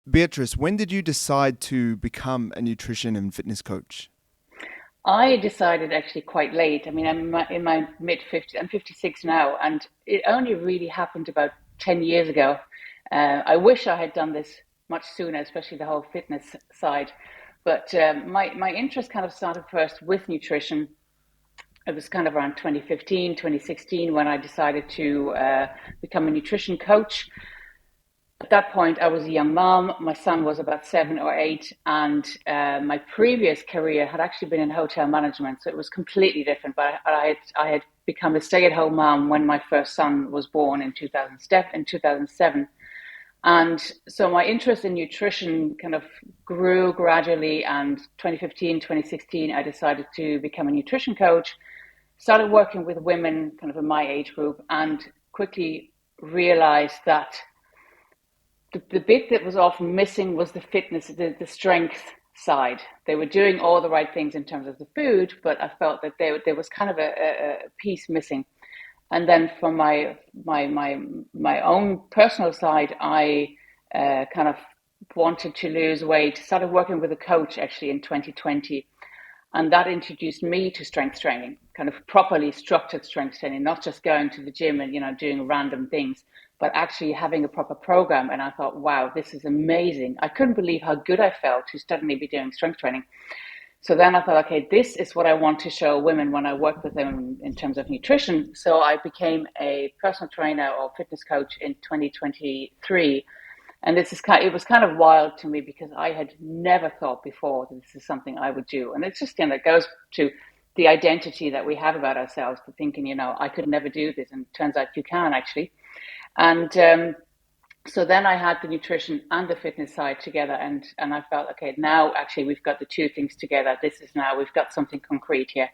Beatrice, when did you decide to become a nutrition and fitness coach? I decided actually quite late. I mean, I'm in my mid 50s. I'm 56 now, and it only really happened about 10 years ago. I wish I had done this much sooner, especially the whole fitness side. But my interest kind of started first with nutrition. It was kind of around 2015, 2016 when I decided to become a nutrition coach. At that point, I was a young mom. My son was about 7 or 8, and my previous career had actually been in hotel management, so it was completely different. But I had become a stay-at-home mom when my first son was born in 2007, and so my interest in nutrition kind of grew gradually. And 2015, 2016, I decided to become a nutrition coach. Started working with women, kind of in my age group, and quickly realized that the bit that was often missing was the fitness, the strength side. They were doing all the right things in terms of the food, but I felt that there was kind of a piece missing. And then from my own personal side, I kind of wanted to lose weight. Started working with a coach actually in 2020, and that introduced me to strength training, kind of properly structured strength training, not just going to the gym and, doing random things, but actually having a proper program. And I thought, wow, this is amazing. I couldn't believe how good I felt to suddenly be doing strength training. So then I thought, okay, this is what I want to show women when I work with them in terms of nutrition. So I became a personal trainer or fitness coach in 2023. And it was kind of wild to me because I had never thought before that this is something I would do. And it's just, it goes to the identity that we have about ourselves, to thinking, I could never do this. And it turns out you can actually. And so then I had the nutrition and the fitness side together, and I felt, okay, now actually we've got the two things together. This is now, we've got something concrete here.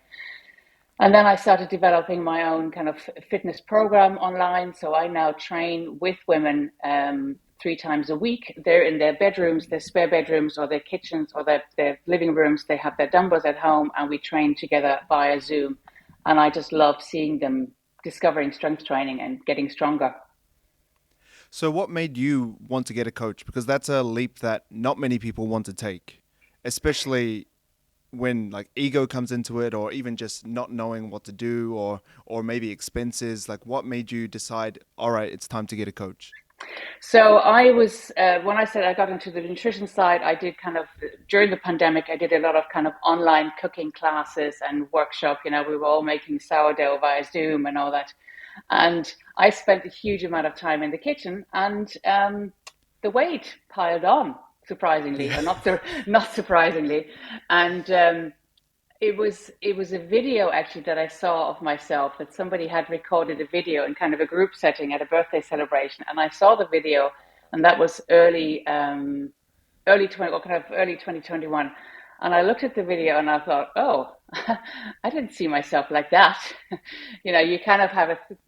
And then I started developing my own kind of fitness program online. So I now train with women 3 times a week. They're in their bedrooms, their spare bedrooms, or their kitchens, or their living rooms. They have their dumbbells at home, and we train together via Zoom. And I just love seeing them discovering strength training and getting stronger. So, what made you want to get a coach? Because that's a leap that not many people want to take, especially when like ego comes into it, or even just not knowing what to do, or maybe expenses. Like, what made you decide, all right, it's time to get a coach? So I was, when I said I got into the nutrition side, I did kind of, during the pandemic, I did a lot of kind of online cooking classes and workshop. We were all making sourdough via Zoom and all that. And I spent a huge amount of time in the kitchen, and the weight piled on, surprisingly, Yeah. or not surprisingly. And it was a video actually that I saw of myself, that somebody had recorded a video in kind of a group setting at a birthday celebration, and I saw the video, and that was early 2021. And I looked at the video and I thought, oh, I didn't see myself like that. You kind of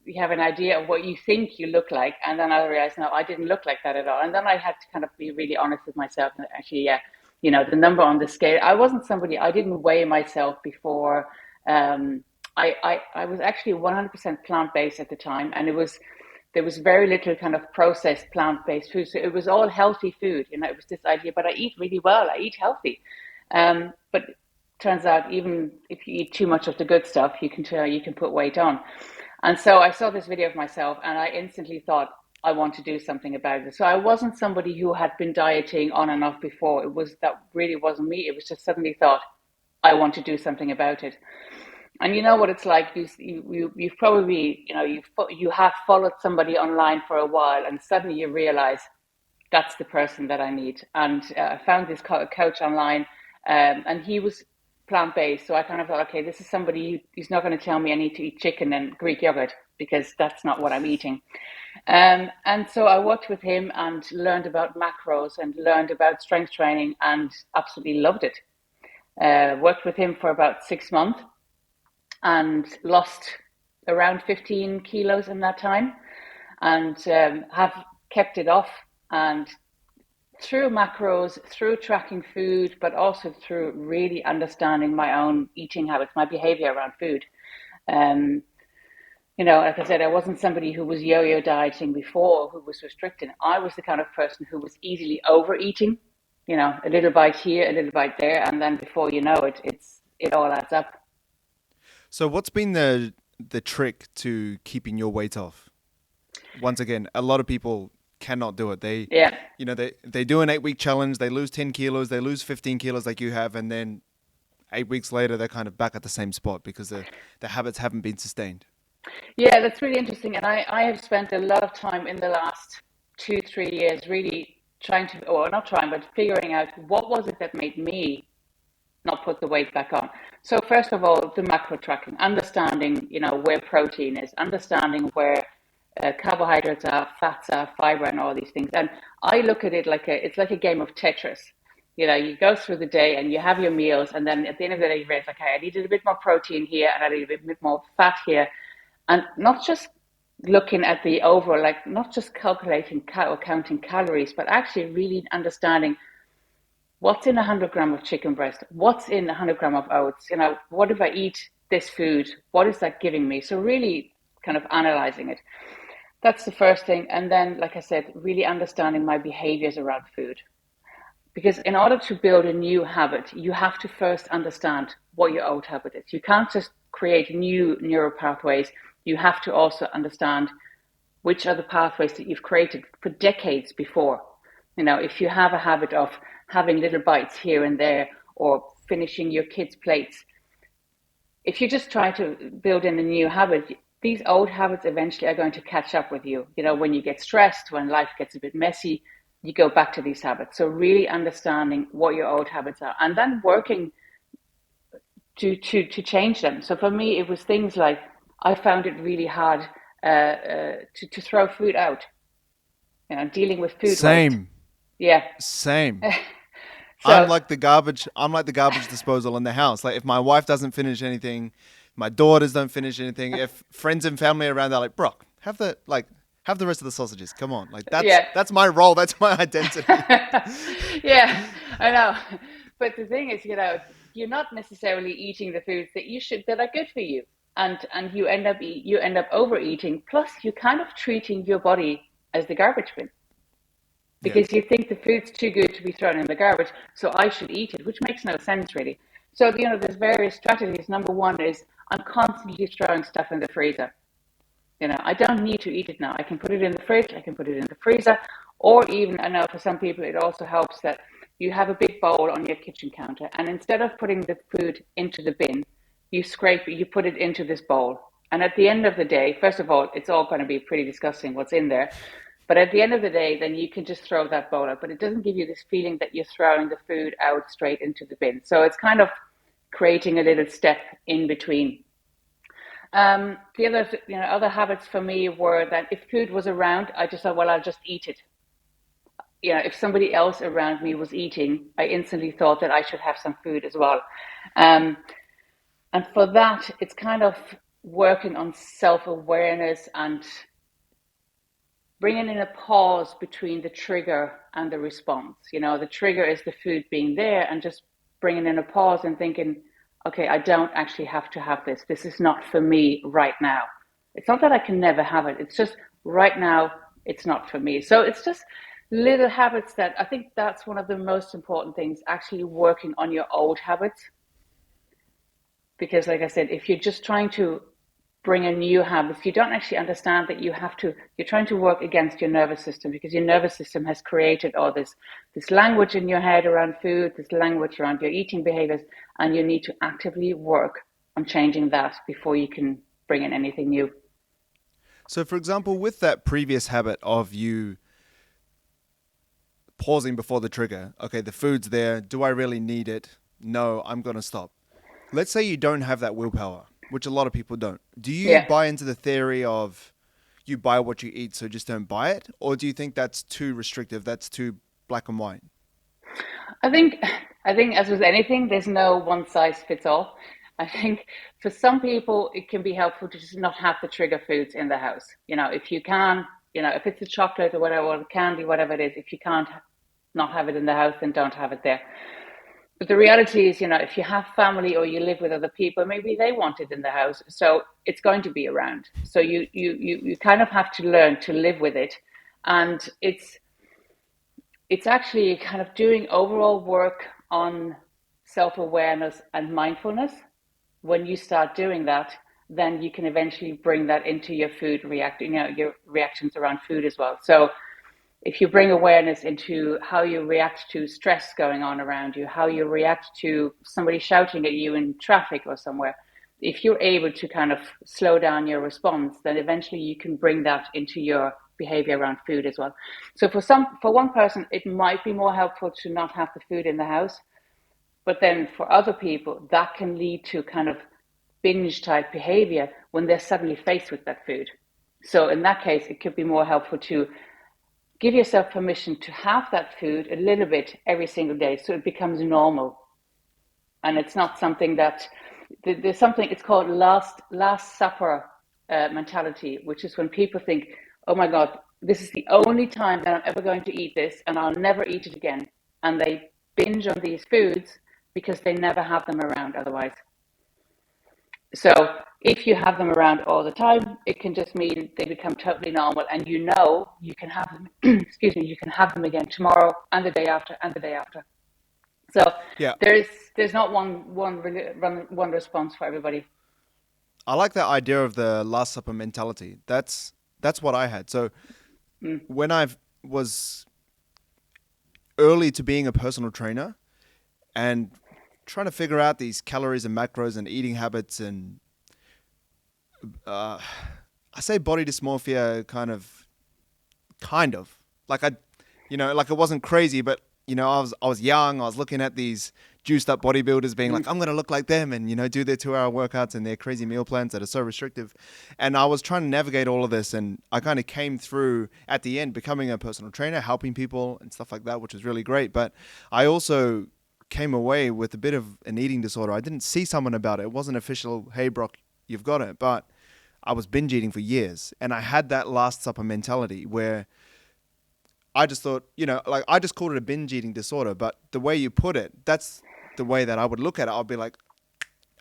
you have an idea of what you think you look like, and then I realized, no, I didn't look like that at all. And then I had to kind of be really honest with myself, and actually, yeah, the number on the scale. I didn't weigh myself before. I was actually 100% plant based at the time, and there was very little kind of processed plant based food. So it was all healthy food. It was this idea, but I eat really well. I eat healthy. But turns out, even if you eat too much of the good stuff, you can put weight on. And so I saw this video of myself, and I instantly thought, I want to do something about it. So I wasn't somebody who had been dieting on and off before. That really wasn't me. It was just suddenly thought, I want to do something about it. And you know what it's like. You've probably, you have followed somebody online for a while, and suddenly you realize that's the person that I need. And I found this coach online, and he was plant based. So I kind of thought, okay, this is somebody who's not going to tell me I need to eat chicken and Greek yogurt, because that's not what I'm eating. And so I worked with him and learned about macros and learned about strength training, and absolutely loved it. Worked with him for about 6 months and lost around 15 kilos in that time, and have kept it off. And through macros, through tracking food, but also through really understanding my own eating habits, my behavior around food. Um, Like I said, I wasn't somebody who was yo-yo dieting before, who was restricting. I was the kind of person who was easily overeating, a little bite here, a little bite there, and then before you know it, it all adds up. So what's been the trick to keeping your weight off? Once again, a lot of people cannot do it. Yeah. They do an 8 week challenge, they lose 10 kilos, they lose 15 kilos like you have, and then 8 weeks later they're kind of back at the same spot because the habits haven't been sustained. Yeah, that's really interesting. And I have spent a lot of time in the last 2, 3 years really trying to, or not trying, but figuring out what was it that made me not put the weight back on. So first of all, the macro tracking, understanding, where protein is, understanding where carbohydrates are, fats are, fiber, and all these things. And I look at it like it's like a game of Tetris. You go through the day and you have your meals, and then at the end of the day, you realize, okay, I needed a bit more protein here, and I need a bit more fat here, and not just looking at the overall, like not just calculating or counting calories, but actually really understanding what's in 100 gram of chicken breast, what's in 100 gram of oats, what if I eat this food, what is that giving me? So really kind of analyzing it. That's the first thing. And then, like I said, really understanding my behaviors around food. Because in order to build a new habit, you have to first understand what your old habit is. You can't just create new neural pathways. You have to also understand which are the pathways that you've created for decades before. If you have a habit of having little bites here and there or finishing your kids' plates, if you just try to build in a new habit, these old habits eventually are going to catch up with you. When you get stressed, when life gets a bit messy, you go back to these habits. So really understanding what your old habits are and then working to change them. So for me, it was things like I found it really hard to throw food out, dealing with food waste. Same, Yeah. same. So, I'm like the garbage disposal in the house. Like if my wife doesn't finish anything, my daughters don't finish anything. If friends and family are around, they're like, "Brock, have the rest of the sausages. Come on." Like yeah. that's my role. That's my identity. Yeah, I know. But the thing is, you're not necessarily eating the foods that are good for you. And you end up overeating. Plus, you're kind of treating your body as the garbage bin Yeah. because you think the food's too good to be thrown in the garbage, so I should eat it, which makes no sense really. So, there's various strategies. Number one is I'm constantly throwing stuff in the freezer. I don't need to eat it now. I can put it in the fridge, I can put it in the freezer, or even, I know for some people it also helps that you have a big bowl on your kitchen counter, and instead of putting the food into the bin, you put it into this bowl. And at the end of the day, first of all, it's all going to be pretty disgusting what's in there. But at the end of the day, then you can just throw that bowl out. But it doesn't give you this feeling that you're throwing the food out straight into the bin. So it's kind of creating a little step in between. The other habits for me were that if food was around, I just thought, well, I'll just eat it. If somebody else around me was eating, I instantly thought that I should have some food as well. Um, and for that, it's kind of working on self-awareness and bringing in a pause between the trigger and the response. The trigger is the food being there, and just bringing in a pause and thinking, okay, I don't actually have to have this. This is not for me right now. It's not that I can never have it. It's just right now, it's not for me. So it's just little habits that I think that's one of the most important things, actually working on your old habits. Because like I said, if you're just trying to bring a new habit, you don't actually understand that you're trying to work against your nervous system, because your nervous system has created all this language in your head around food, this language around your eating behaviors, and you need to actively work on changing that before you can bring in anything new. So, for example, with that previous habit of you pausing before the trigger, okay, the food's there. Do I really need it? No, I'm going to stop. Let's say you don't have that willpower, which a lot of people don't. Do you Yeah. buy into the theory of you buy what you eat, so just don't buy it? Or do you think that's too restrictive? That's too black and white? I think I think as with anything, there's no one size fits all. I think for some people it can be helpful to just not have the trigger foods in the house. If you can, if it's a chocolate or whatever, or candy, whatever it is, if you can't not have it in the house, then don't have it there. But the reality is, if you have family or you live with other people, maybe they want it in the house. So it's going to be around. So you kind of have to learn to live with it. And it's actually kind of doing overall work on self-awareness and mindfulness. When you start doing that, then you can eventually bring that into your your reactions around food as well. So if you bring awareness into how you react to stress going on around you, how you react to somebody shouting at you in traffic or somewhere, if you're able to kind of slow down your response, then eventually you can bring that into your behavior around food as well. So for one person, it might be more helpful to not have the food in the house, but then for other people, that can lead to kind of binge type behavior when they're suddenly faced with that food. So in that case, it could be more helpful to give yourself permission to have that food a little bit every single day so it becomes normal. And it's not something that there's something, it's called last supper mentality, which is when people think, oh my God, this is the only time that I'm ever going to eat this and I'll never eat it again. And they binge on these foods because they never have them around otherwise. So if you have them around all the time, it can just mean they become totally normal, and you can have them. Excuse me, you can have them again tomorrow and the day after and the day after. So Yeah, there's there's not one response for everybody. I like that idea of the Last Supper mentality. That's what I had. So Mm, when I was early to being a personal trainer and trying to figure out these calories and macros and eating habits and uh, I say body dysmorphia kind of like like it wasn't crazy, but I was young. I was looking at these juiced up bodybuilders being mm, like, I'm gonna look like them and do their 2 hour workouts and their crazy meal plans that are so restrictive. And I was trying to navigate all of this, and I kind of came through at the end becoming a personal trainer, helping people and stuff like that, which was really great. But I also came away with a bit of an eating disorder. I didn't see someone about it. It wasn't official, hey Brock, you've got it. But I was binge eating for years, and I had that Last Supper mentality where I just thought, like I just called it a binge eating disorder, but the way you put it, that's the way that I would look at it. I'll be like,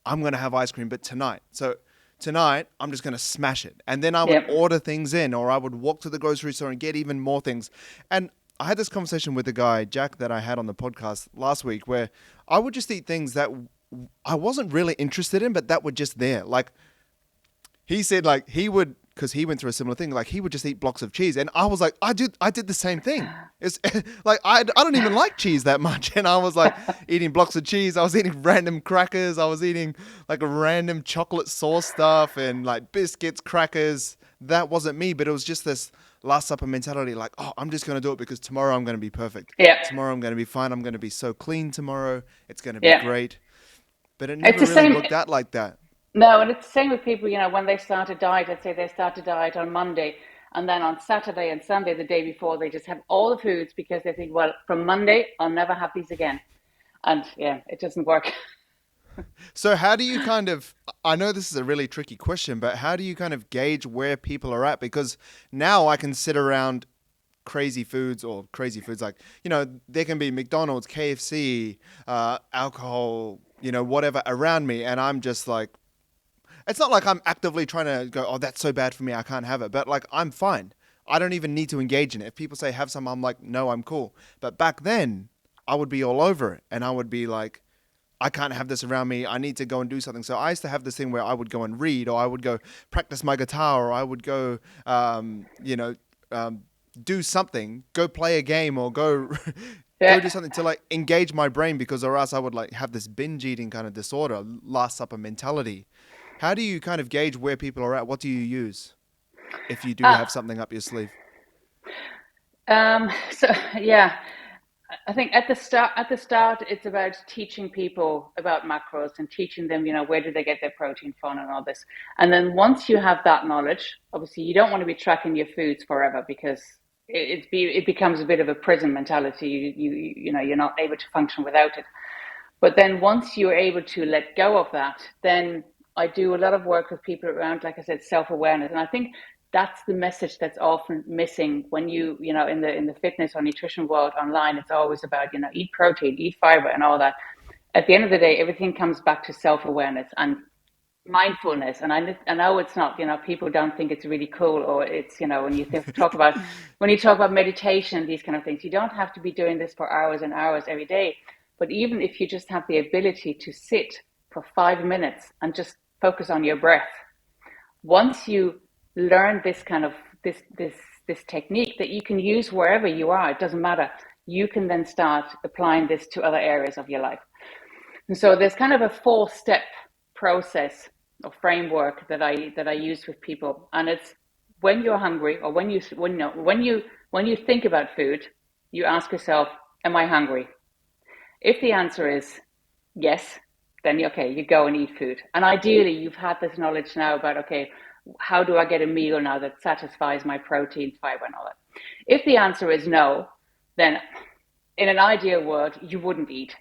I'm going to have ice cream, but tonight. So tonight, I'm just going to smash it. And then I would yep. order things in, or I would walk to the grocery store and get even more things. And I had this conversation with the guy, Jack, that I had on the podcast last week, where I would just eat things that I wasn't really interested in, but that were just there. Like he said, like he would, because he went through a similar thing. Like he would just eat blocks of cheese, and I was like, I did the same thing. It's like I don't even like cheese that much, and I was like eating blocks of cheese. I was eating random crackers. I was eating like a random chocolate sauce stuff and like biscuits, crackers. That wasn't me, but it was just this Last Supper mentality. Like, oh, I'm just gonna do it because tomorrow I'm gonna be perfect. Yep. Tomorrow I'm gonna be fine. I'm gonna be so clean tomorrow. It's gonna be Yep. great. But it It's never the really same. worked out like that. No, and it's the same with people, when they start a diet, let's say they start a diet on Monday, and then on Saturday and Sunday, the day before, they just have all the foods because they think, well, from Monday, I'll never have these again. And yeah, it doesn't work. So how do you I know this is a really tricky question, but how do you kind of gauge where people are at? Because now I can sit around crazy foods like, there can be McDonald's, KFC, alcohol, whatever around me. And I'm just like, it's not like I'm actively trying to go, oh, that's so bad for me, I can't have it. But like, I'm fine. I don't even need to engage in it. If people say have some, I'm like, no, I'm cool. But back then, I would be all over it. And I would be like, I can't have this around me. I need to go and do something. So I used to have this thing where I would go and read, or I would go practice my guitar, or I would go, um, do something, go play a game, or go go Yeah. do something to like engage my brain, because or else I would like have this binge eating kind of disorder, Last Supper mentality. How do you kind of gauge where people are at? What do you use if you do Uh, have something up your sleeve? so yeah, I think at the start, it's about teaching people about macros and teaching them, where do they get their protein from and all this. And then once you have that knowledge, obviously you don't want to be tracking your foods forever because it becomes a bit of a prison mentality. You're not able to function without it. But then once you're able to let go of that, then I do a lot of work with people around, like I said, self-awareness. And I think that's the message that's often missing when in the fitness or nutrition world online. It's always about, eat protein, eat fiber and all that. at the end of the day, everything comes back to self-awareness and mindfulness. And I know it's not, people don't think it's really cool, or it's, when you talk about meditation, these kind of things, you don't have to be doing this for hours and hours every day. But even if you just have the ability to sit for 5 minutes and just focus on your breath, once you learn this kind of this technique that you can use wherever you are, it doesn't matter. You can then start applying this to other areas of your life. And so there's kind of a 4-step process or framework that I use with people, and it's when you're hungry, or when you think about food, you ask yourself, "Am I hungry?" If the answer is yes, then okay, you go and eat food. And ideally, you've had this knowledge now about, okay, how do I get a meal now that satisfies my protein, fiber, and all that? If the answer is no, then in an ideal world, you wouldn't eat.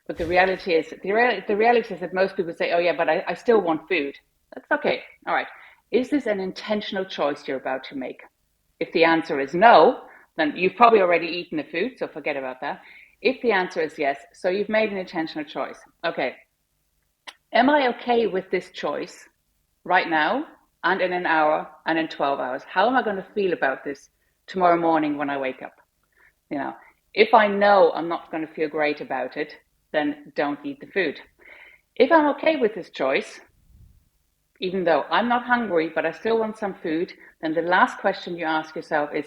But the reality is that most people say, oh yeah, but I still want food. That's okay. All right. Is this an intentional choice you're about to make? If the answer is no, then you've probably already eaten the food, so forget about that. If the answer is yes, so you've made an intentional choice. Okay. Am I okay with this choice right now and in an hour and in 12 hours? How am I going to feel about this tomorrow morning when I wake up? If I know I'm not going to feel great about it, then don't eat the food. If I'm okay with this choice, even though I'm not hungry, but I still want some food, then the last question you ask yourself is,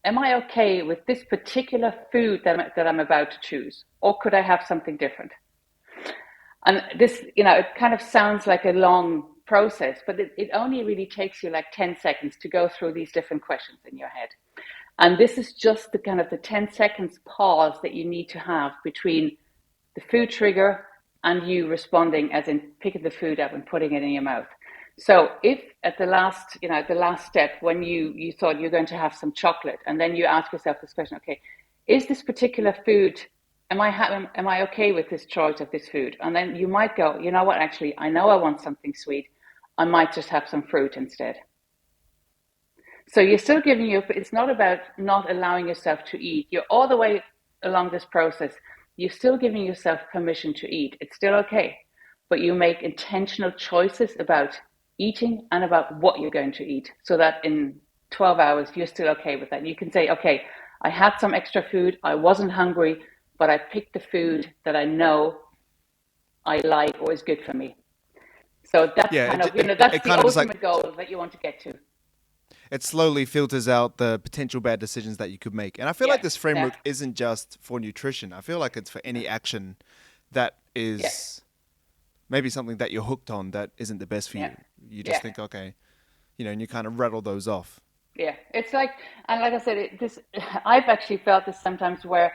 am I okay with this particular food that I'm about to choose? Or could I have something different? And this, it kind of sounds like a long process, but it only really takes you like 10 seconds to go through these different questions in your head. And this is just the kind of the 10 seconds pause that you need to have between the food trigger and you responding, as in picking the food up and putting it in your mouth. So if at the last step, when you thought you're going to have some chocolate, and then you ask yourself this question, okay, is this particular food, am I okay with this choice of this food? And then you might go, you know what, actually, I know I want something sweet. I might just have some fruit instead. So you're still it's not about not allowing yourself to eat. You're all the way along this process. You're still giving yourself permission to eat. It's still okay. But you make intentional choices about eating and about what you're going to eat, so that in 12 hours, you're still okay with that. And you can say, okay, I had some extra food. I wasn't hungry, but I picked the food that I know I like or is good for me. So that's Yeah, kind of, it that's the kind of just like ultimate goal that you want to get to. it slowly filters out the potential bad decisions that you could make. And I feel like Yeah, this yeah, framework isn't just for nutrition. I feel like it's for any action that yeah, is maybe something that you're hooked on that isn't the best for yeah, you. You just yeah. think, okay, and you kind of rattle those off. Yeah, it's like, and like I said, I've actually felt this sometimes where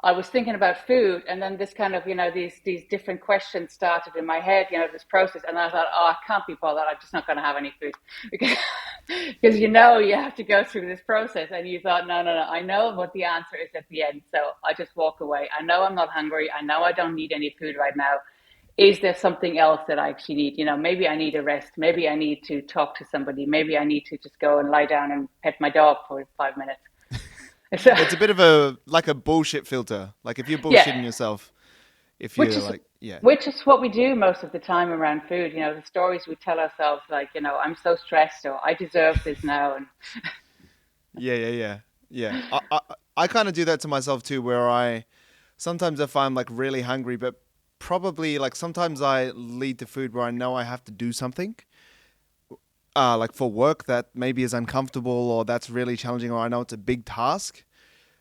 I was thinking about food, and then this kind of, these different questions started in my head, this process, and I thought, oh, I can't be bothered. I'm just not going to have any food because you have to go through this process, and you thought, no, no, no, I know what the answer is at the end, so I just walk away. I know I'm not hungry. I know I don't need any food right now. Is there something else that I actually need? Maybe I need a rest. Maybe I need to talk to somebody. Maybe I need to just go and lie down and pet my dog for 5 minutes. So, It's a bit of a bullshit filter. Like if you're yeah, bullshitting yourself, if which you're is like, yeah, which is what we do most of the time around food. The stories we tell ourselves, like, I'm so stressed, or I deserve this now, and yeah, yeah, yeah, yeah. I kind of do that to myself too, where sometimes if I'm like really hungry, but probably like sometimes I lead to food where I know I have to do something, like for work that maybe is uncomfortable or that's really challenging, or I know it's a big task.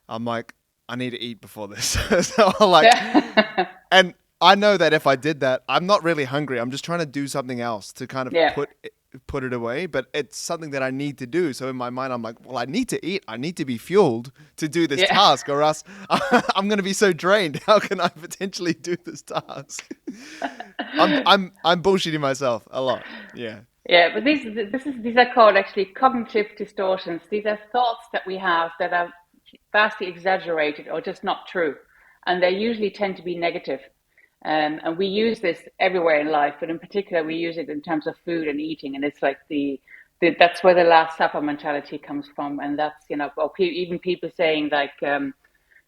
I'm like, I need to eat before this. So like, yeah, and I know that if I did that, I'm not really hungry. I'm just trying to do something else to kind of yeah, put it away, but it's something that I need to do. So in my mind, I'm like, well, I need to eat. I need to be fueled to do this yeah. task, or else I'm going to be so drained. How can I potentially do this task? I'm bullshitting myself a lot. Yeah. Yeah, but these are called actually cognitive distortions. These are thoughts that we have that are vastly exaggerated or just not true, and they usually tend to be negative. And we use this everywhere in life, but in particular, we use it in terms of food and eating. And it's like that's where the Last Supper mentality comes from, and that's or even people saying like.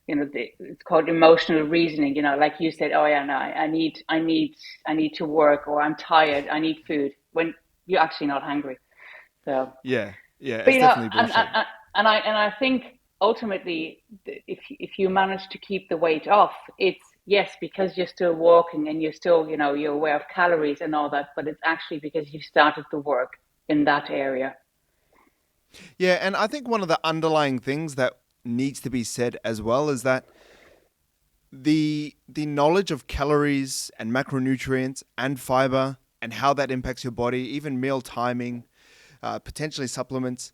it's called emotional reasoning. Like you said, oh yeah, no, I need to work, or I'm tired, I need food, when you're actually not hungry. So, Yeah, yeah, but it's definitely bullshit. I think ultimately, if you manage to keep the weight off, it's yes because you're still walking and you're still, you're aware of calories and all that, but it's actually because you started the work in that area. Yeah, and I think one of the underlying things that needs to be said as well is that the knowledge of calories and macronutrients and fiber and how that impacts your body, even meal timing, potentially supplements,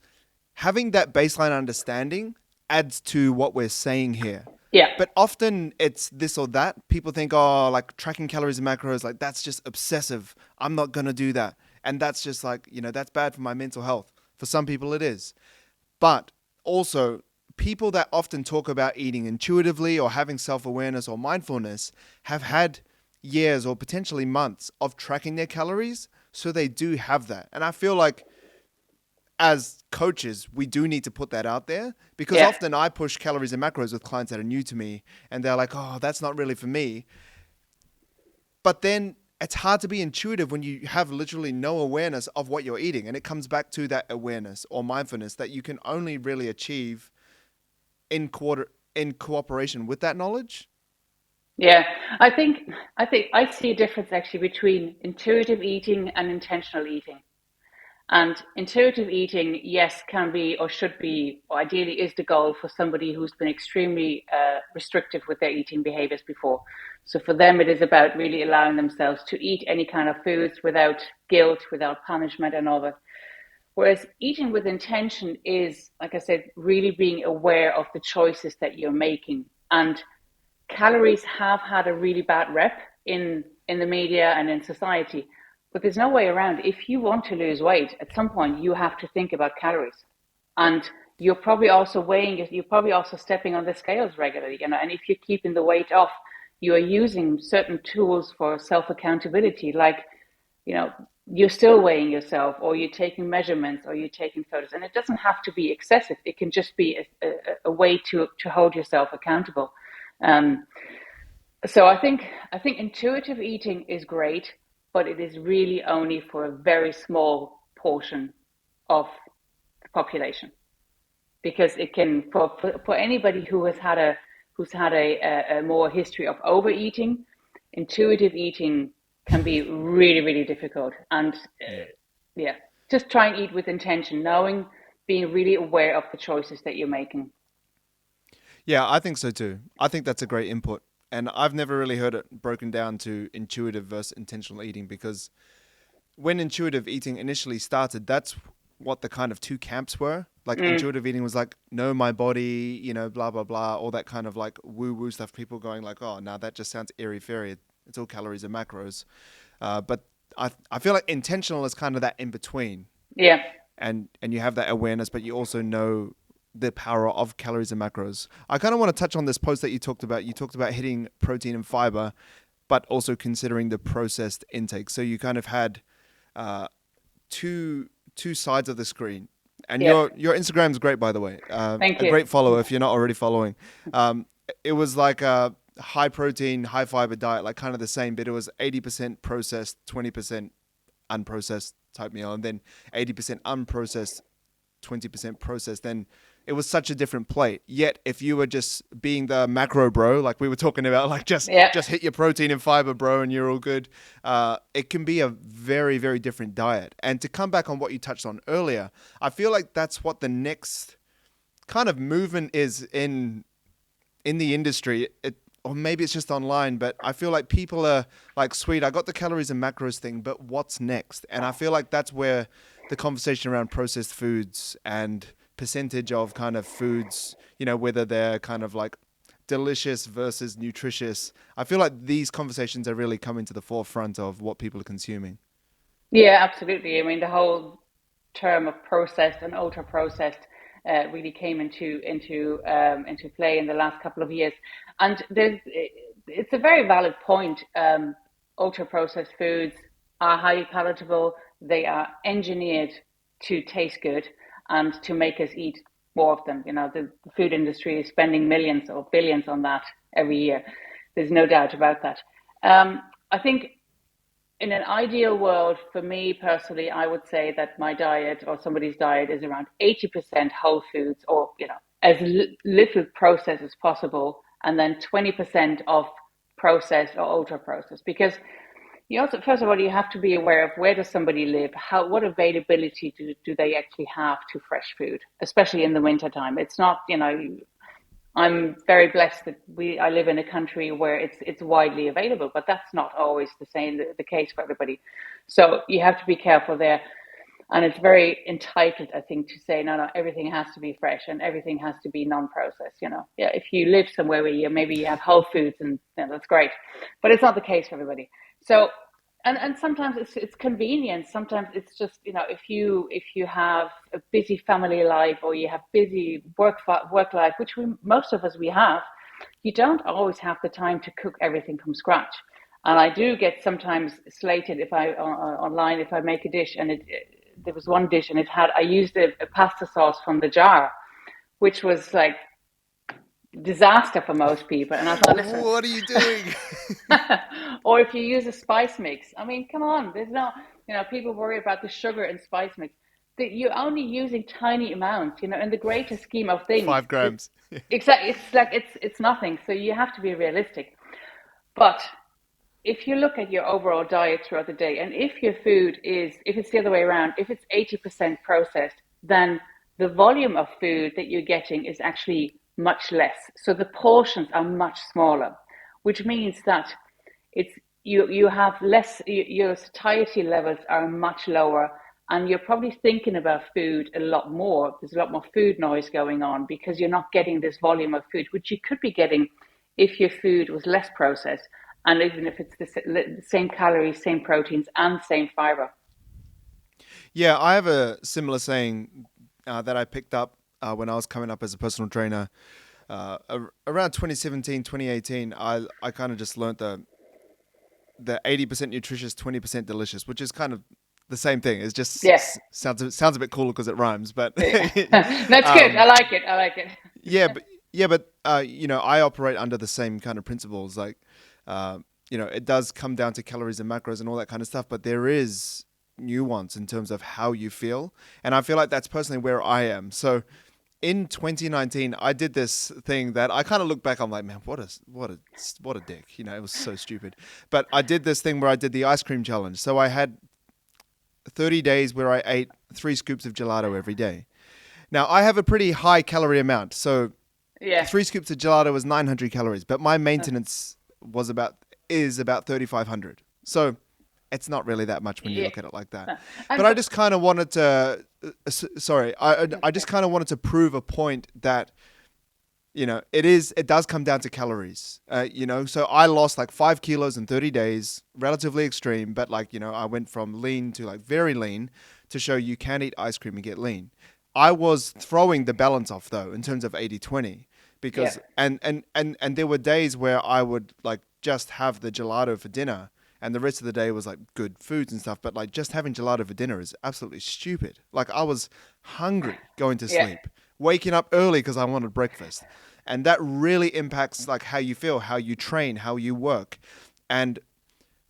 having that baseline understanding adds to what we're saying here. Yeah, But often it's this or that. People think, oh, like tracking calories and macros, like that's just obsessive. I'm not going to do that. And that's just like, that's bad for my mental health. For some people, it is. But also, people that often talk about eating intuitively or having self awareness or mindfulness have had years or potentially months of tracking their calories. So they do have that. And I feel like as coaches, we do need to put that out there because yeah, often I push calories and macros with clients that are new to me and they're like, oh, that's not really for me. But then it's hard to be intuitive when you have literally no awareness of what you're eating. And it comes back to that awareness or mindfulness that you can only really achieve in cooperation with that knowledge. yeah. I think I see a difference actually between intuitive eating and intentional eating. And intuitive eating, yes, can be or should be, or ideally is the goal for somebody who's been extremely restrictive with their eating behaviors before. So for them, it is about really allowing themselves to eat any kind of foods without guilt, without punishment, and all that. Whereas eating with intention is, like I said, really being aware of the choices that you're making. And calories have had a really bad rep in the media and in society, but there's no way around. If you want to lose weight, at some point you have to think about calories, and you're probably also stepping on the scales regularly, and if you're keeping the weight off, you are using certain tools for self accountability, like you know you're still weighing yourself, or you're taking measurements, or you're taking photos, and it doesn't have to be excessive. It can just be a way to hold yourself accountable. um, so I think intuitive eating is great, but it is really only for a very small portion of the population, because it can for anybody who's had a more history of overeating, intuitive eating can be really really difficult. And Yeah. yeah, just try and eat with intention, knowing, being really aware of the choices that you're making. Yeah, I think so too. I think that's a great input. And I've never really heard it broken down to intuitive versus intentional eating because when intuitive eating initially started, that's what the kind of two camps were. Like Mm, intuitive eating was like, know my body, blah, blah, blah, all that kind of like woo woo stuff. People going like, oh, now that just sounds airy fairy. It's all calories and macros. But I feel like intentional is kind of that in between. yeah, And you have that awareness, but you also know the power of calories and macros. I kind of want to touch on this post that you talked about. You talked about hitting protein and fiber, but also considering the processed intake. So you kind of had uh, two sides of the screen. And yeah. your Instagram is great, by the way. Thank A you. great follow if you're not already following. It was like a high protein, high fiber diet, like kind of the same, but it was 80% processed, 20% unprocessed type meal, and then 80% unprocessed, 20% processed. Then it was such a different plate. Yet if you were just being the macro bro, like we were talking about, like Yeah, just hit your protein and fiber, bro, and you're all good. It can be a very very different diet. And to come back on what you touched on earlier, I feel like that's what the next kind of movement is in the industry. Or maybe it's just online, but I feel like people are like, sweet, I got the calories and macros thing, but what's next? And I feel like that's where the conversation around processed foods and percentage of kind of foods, whether they're kind of like delicious versus nutritious, I feel like these conversations are really coming to the forefront of what people are consuming. yeah, absolutely. I mean, the whole term of processed and ultra processed really came into play in the last couple of years, and it's a very valid point. Ultra processed foods are highly palatable. They are engineered to taste good and to make us eat. more of them. The food industry is spending millions or billions on that every year. There's no doubt about that. I think in an ideal world, for me personally, I would say that my diet or somebody's diet is around 80% whole foods, or as little processed as possible, and then 20% of processed or ultra processed. Because you also, first of all, you have to be aware of where does somebody live, what availability do they actually have to fresh food, especially in the winter time. It's not, I'm very blessed that I live in a country where it's widely available, but that's not always the case for everybody. So you have to be careful there. And it's very entitled, I think, to say, no, everything has to be fresh and everything has to be non-processed. Yeah, if you live somewhere where maybe you have whole foods, and that's great, but it's not the case for everybody. So, and sometimes it's convenient. Sometimes it's just, if you have a busy family life, or you have busy work life, which most of us we have, you don't always have the time to cook everything from scratch. And I do get sometimes slated if I online, if I make a dish and there was one dish and I used a pasta sauce from the jar, which was like disaster for most people. And I thought, listen, What are you doing? or if you use a spice mix, I mean, come on, there's no, people worry about the sugar and spice mix. You're only using tiny amounts, in the greater scheme of things. 5 grams. Exactly, it's nothing. So you have to be realistic. But if you look at your overall diet throughout the day, and if your food if it's the other way around, if it's 80% processed, then the volume of food that you're getting is actually much less. So the portions are much smaller, which means that you have less, your satiety levels are much lower, and you're probably thinking about food a lot more. There's a lot more food noise going on because you're not getting this volume of food, which you could be getting if your food was less processed, and even if it's the same calories, same proteins, and same fiber. Yeah, I have a similar saying that I picked up when I was coming up as a personal trainer. Around 2017, 2018, I kind of just learnt the 80% nutritious, 20% delicious, which is kind of the same thing. It just Yeah, sounds a bit cooler because it rhymes, but that's good. I um, like it. I like it. yeah, but I operate under the same kind of principles. Like, uh, it does come down to calories and macros and all that kind of stuff, but there is nuance in terms of how you feel, and I feel like that's personally where I am. So in 2019, I did this thing that I kind of look back. I'm like, man, what a dick. It was so stupid. But I did this thing where I did the ice cream challenge. So I had 30 days where I ate 3 scoops of gelato every day. Now I have a pretty high calorie amount. So Yeah, 3 scoops of gelato was 900 calories, but my maintenance is about 3,500. So it's not really that much when you yeah. look at it like that. But And I just kind of wanted to, sorry, I just kind of wanted to prove a point that it does come down to calories. So I lost like 5 kilos in 30 days, relatively extreme, but like I went from lean to like very lean to show you can eat ice cream and get lean. I was throwing the balance off though in terms of 80/20 yeah, because and there were days where I would like just have the gelato for dinner and the rest of the day was like good foods and stuff, but like just having gelato for dinner is absolutely stupid. Like I was hungry going to yeah, sleep, waking up early because I wanted breakfast. And that really impacts like how you feel, how you train, how you work. And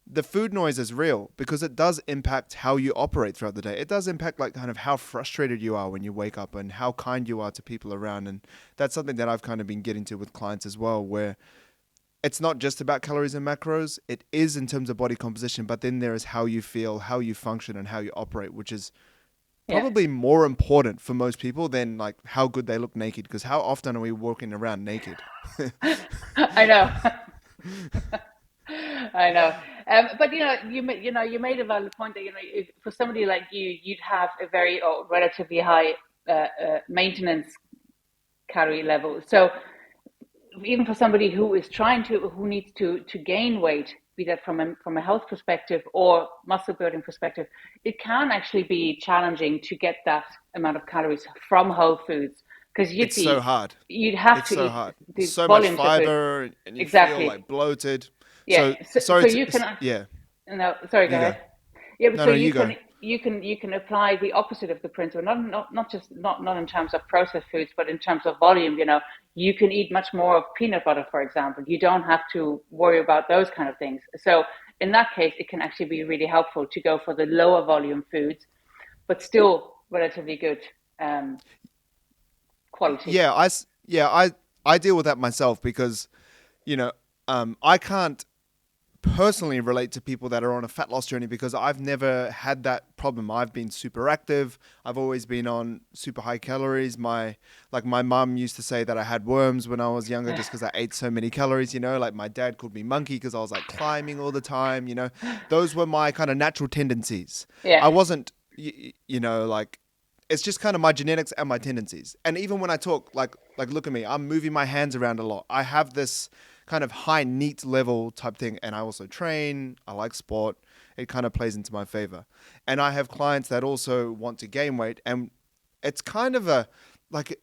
the food noise is real because it does impact how you operate throughout the day. It does impact like kind of how frustrated you are when you wake up and how kind you are to people around. And that's something that I've kind of been getting to with clients as well, where it's not just about calories and macros. It is in terms of body composition, but then there is how you feel, how you function, and how you operate, which is yeah. probably more important for most people than like how good they look naked. Because how often are we walking around naked? I know. I know. But you made a valid point that if, for somebody like you, you'd have a very relatively high maintenance calorie level. So even for somebody who needs to gain weight, be that from a health perspective or muscle building perspective, it can actually be challenging to get that amount of calories from whole foods, because It's so hard. you'd have It's to so eat hard. these So much volumes of food. fiber, and you feel Exactly. like bloated. Yeah. So So sorry you can. yeah. No, sorry. Go You go. ahead. Yeah. No, So no, you you can. go. you can apply the opposite of the principle, not in terms of processed foods, but in terms of volume. You can eat much more of peanut butter, for example. You don't have to worry about those kind of things. So in that case, it can actually be really helpful to go for the lower volume foods, but still relatively good um, quality. Yeah, I deal with that myself because you know I can't personally relate to people that are on a fat loss journey because I've never had that problem. I've been super active. I've always been on super high calories. My mum used to say that I had worms when I was younger just because I ate so many calories, like my dad called me monkey because I was like climbing all the time. Those were my kind of natural tendencies. Yeah, I wasn't like it's just kind of my genetics and my tendencies. And even when I talk, like look at me, I'm moving my hands around a lot. I have this kind of high neat level type thing, and I also train. I like sport. It kind of plays into my favor. And I have clients that also want to gain weight, and it's kind of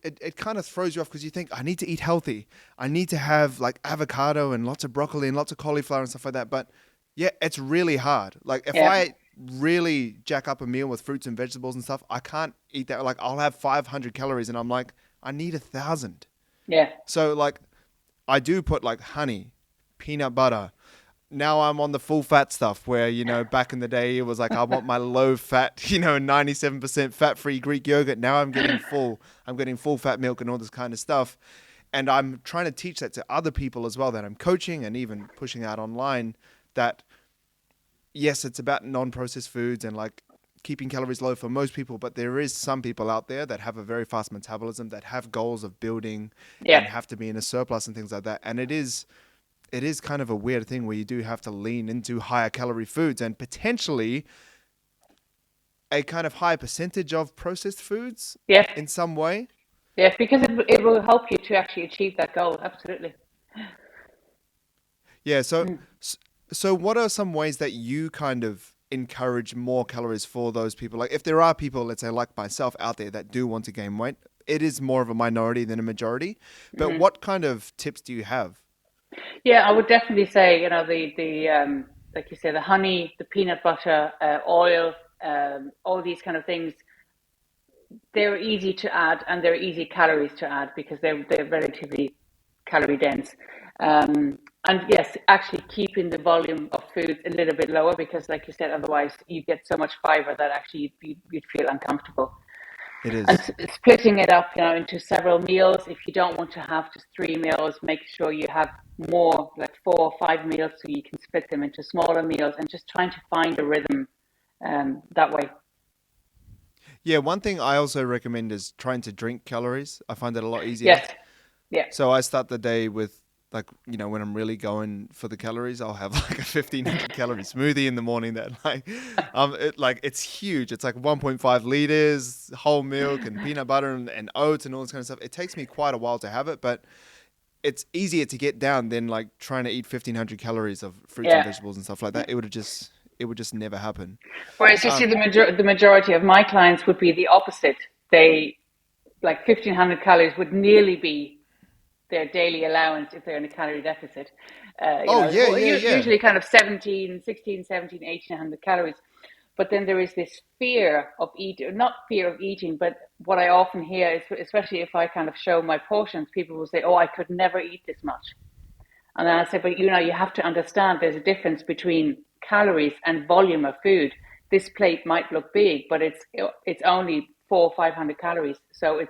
it kind of throws you off because you think I need to eat healthy. I need to have like avocado and lots of broccoli and lots of cauliflower and stuff like that. But yeah, it's really hard. Like if yeah, I really jack up a meal with fruits and vegetables and stuff, I can't eat that. Like I'll have 500 calories and I'm like, I need 1,000. yeah, So like I do put like honey, peanut butter. Now I'm on the full fat stuff where, back in the day it was like I want my low fat, 97% fat free Greek yogurt. Now I'm getting full fat milk and all this kind of stuff. And I'm trying to teach that to other people as well that I'm coaching and even pushing out online that yes, it's about non-processed foods and like keeping calories low for most people, but there is some people out there that have a very fast metabolism that have goals of building yeah. and have to be in a surplus and things like that. And it is kind of a weird thing where you do have to lean into higher calorie foods and potentially a kind of higher percentage of processed foods Yeah, in some way. yeah, because it will help you to actually achieve that goal. Absolutely. Yeah, so Mm. so what are some ways that you kind of encourage more calories for those people? Like if there are people, let's say like myself out there that do want to gain weight, it is more of a minority than a majority. But Mhm. what kind of tips do you have? Yeah, I would definitely say, the like you say, the honey, the peanut butter, oil, all these kind of things. They're easy to add and they're easy calories to add because they're relatively calorie dense. And yes, actually keeping the volume of food a little bit lower because, like you said, otherwise you get so much fiber that actually you'd feel uncomfortable. It And is. splitting it up, into several meals. If you don't want to have just 3 meals, make sure you have more, like 4 or 5 meals, so you can split them into smaller meals, and just trying to find a rhythm that way. Yeah, one thing I also recommend is trying to drink calories. I find that a lot easier. Yes, yeah, So I start the day with like, when I'm really going for the calories, I'll have like a 1,500 calorie smoothie in the morning that it's huge. It's like 1.5 liters, whole milk and peanut butter and oats and all this kind of stuff. It takes me quite a while to have it, but it's easier to get down than like trying to eat 1,500 calories of fruits and yeah. vegetables and stuff like that. It would just never happen. Whereas you see, Um, the majority of my clients would be the opposite. They, like, 1,500 calories would nearly be their daily allowance if they're in a calorie deficit. oh yeah, yeah, yeah. Usually kind of 17, 16, 17, 1,800 calories. But then there is this fear of eating, not fear of eating, but what I often hear is, especially if I kind of show my portions, people will say, "Oh, I could never eat this much." And then I say, "But you have to understand there's a difference between calories and volume of food. This plate might look big, but it's only 400 or 500 calories. So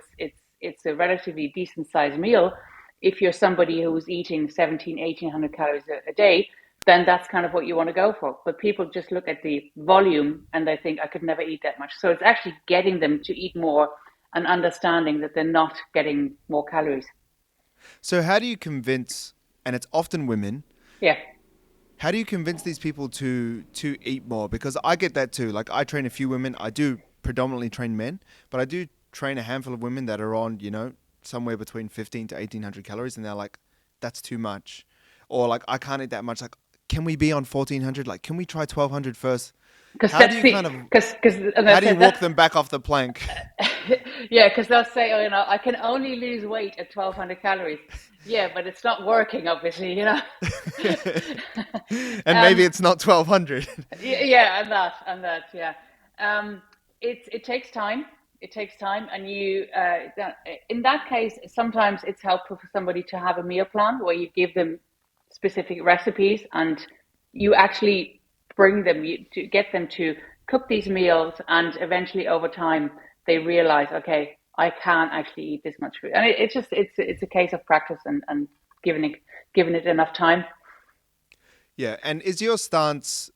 it's a relatively decent sized meal. If you're somebody who's eating 17, 1,800 calories a day, then that's kind of what you want to go for. But people just look at the volume and they think I could never eat that much. So it's actually getting them to eat more and understanding that they're not getting more calories. So how do you convince, and it's often women, Yeah, how do you convince these people to eat more? Because I get that too. Like I train a few women. I do predominantly train men, but I do train a handful of women that are on, somewhere between 15 to 1,800 calories, and they're like, that's too much, or like I can't eat that much. Like, can we be on 1,400? Like, can we try 1,200 first? because How do that's you the kind of because and I how do you said walk that's them back off the plank? yeah, because they'll say, "Oh, I can only lose weight at 1,200 calories." Yeah, but it's not working, obviously. And maybe um, it's not 1,200. yeah, and that, yeah. It takes time. It takes time, and in that case, sometimes it's helpful for somebody to have a meal plan where you give them specific recipes, and you actually bring them to get them to cook these meals, and eventually over time they realize, okay, I can actually eat this much food, and it's a case of practice and giving it enough time. Yeah, and is your stance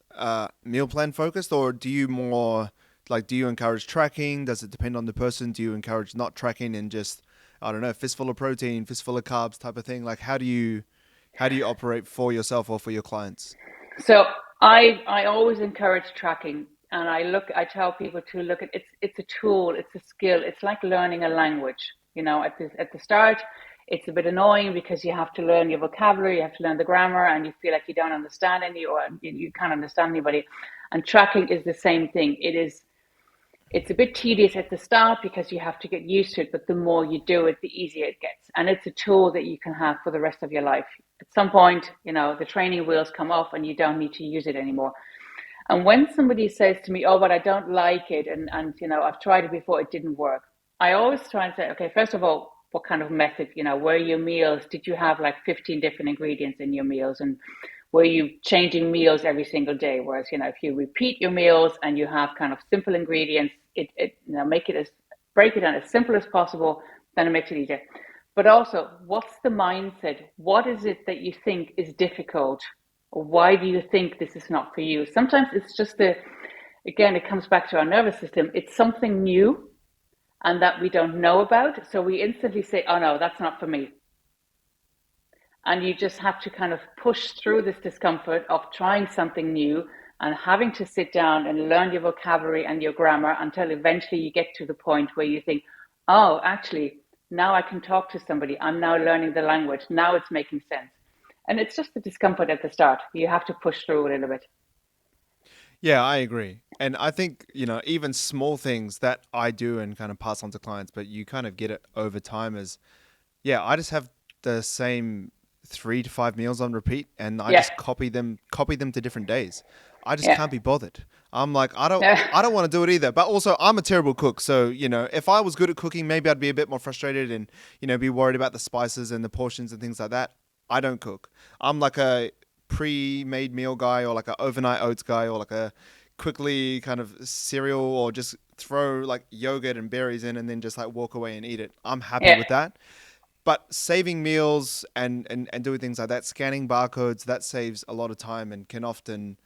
meal plan focused, or do you more like do you encourage tracking? Does it depend on the person? Do you encourage not tracking and just I don't know, fistful of protein, fistful of carbs type of thing? Like how do you operate for yourself or for your clients? So I always encourage tracking, and I tell people to look at it's a tool, it's a skill, it's like learning a language. At the start, it's a bit annoying because you have to learn your vocabulary, you have to learn the grammar, and you feel like you don't understand any or you can't understand anybody. And tracking is the same thing. It's a bit tedious at the start because you have to get used to it, but the more you do it, the easier it gets. And it's a tool that you can have for the rest of your life. At some point, the training wheels come off and you don't need to use it anymore. And when somebody says to me, oh, but I don't like it, and I've tried it before, it didn't work. I always try and say, okay, first of all, what kind of method, were your meals, did you have like 15 different ingredients in your meals? And were you changing meals every single day? Whereas, if you repeat your meals and you have kind of simple ingredients, make it break it down as simple as possible, then it makes it easier. But also, what's the mindset? What is it that you think is difficult? Or why do you think this is not for you? Sometimes it's just again, it comes back to our nervous system. It's something new and that we don't know about. So we instantly say, oh no, that's not for me. And you just have to kind of push through this discomfort of trying something new and having to sit down and learn your vocabulary and your grammar until eventually you get to the point where you think, oh, actually, now I can talk to somebody. I'm now learning the language. Now it's making sense. And it's just the discomfort at the start. You have to push through a little bit. Yeah, I agree. And I think, even small things that I do and kind of pass on to clients, but you kind of get it over time is, yeah, I just have the same 3 to 5 meals on repeat and I Yeah, just copy them to different days. I just yeah, can't be bothered. I'm like, I don't yeah, I don't want to do it either. But also I'm a terrible cook. So, if I was good at cooking, maybe I'd be a bit more frustrated and, be worried about the spices and the portions and things like that. I don't cook. I'm like a pre-made meal guy or like an overnight oats guy or like a quickly kind of cereal or just throw like yogurt and berries in and then just like walk away and eat it. I'm happy yeah. with that. But saving meals and doing things like that, scanning barcodes, that saves a lot of time and can often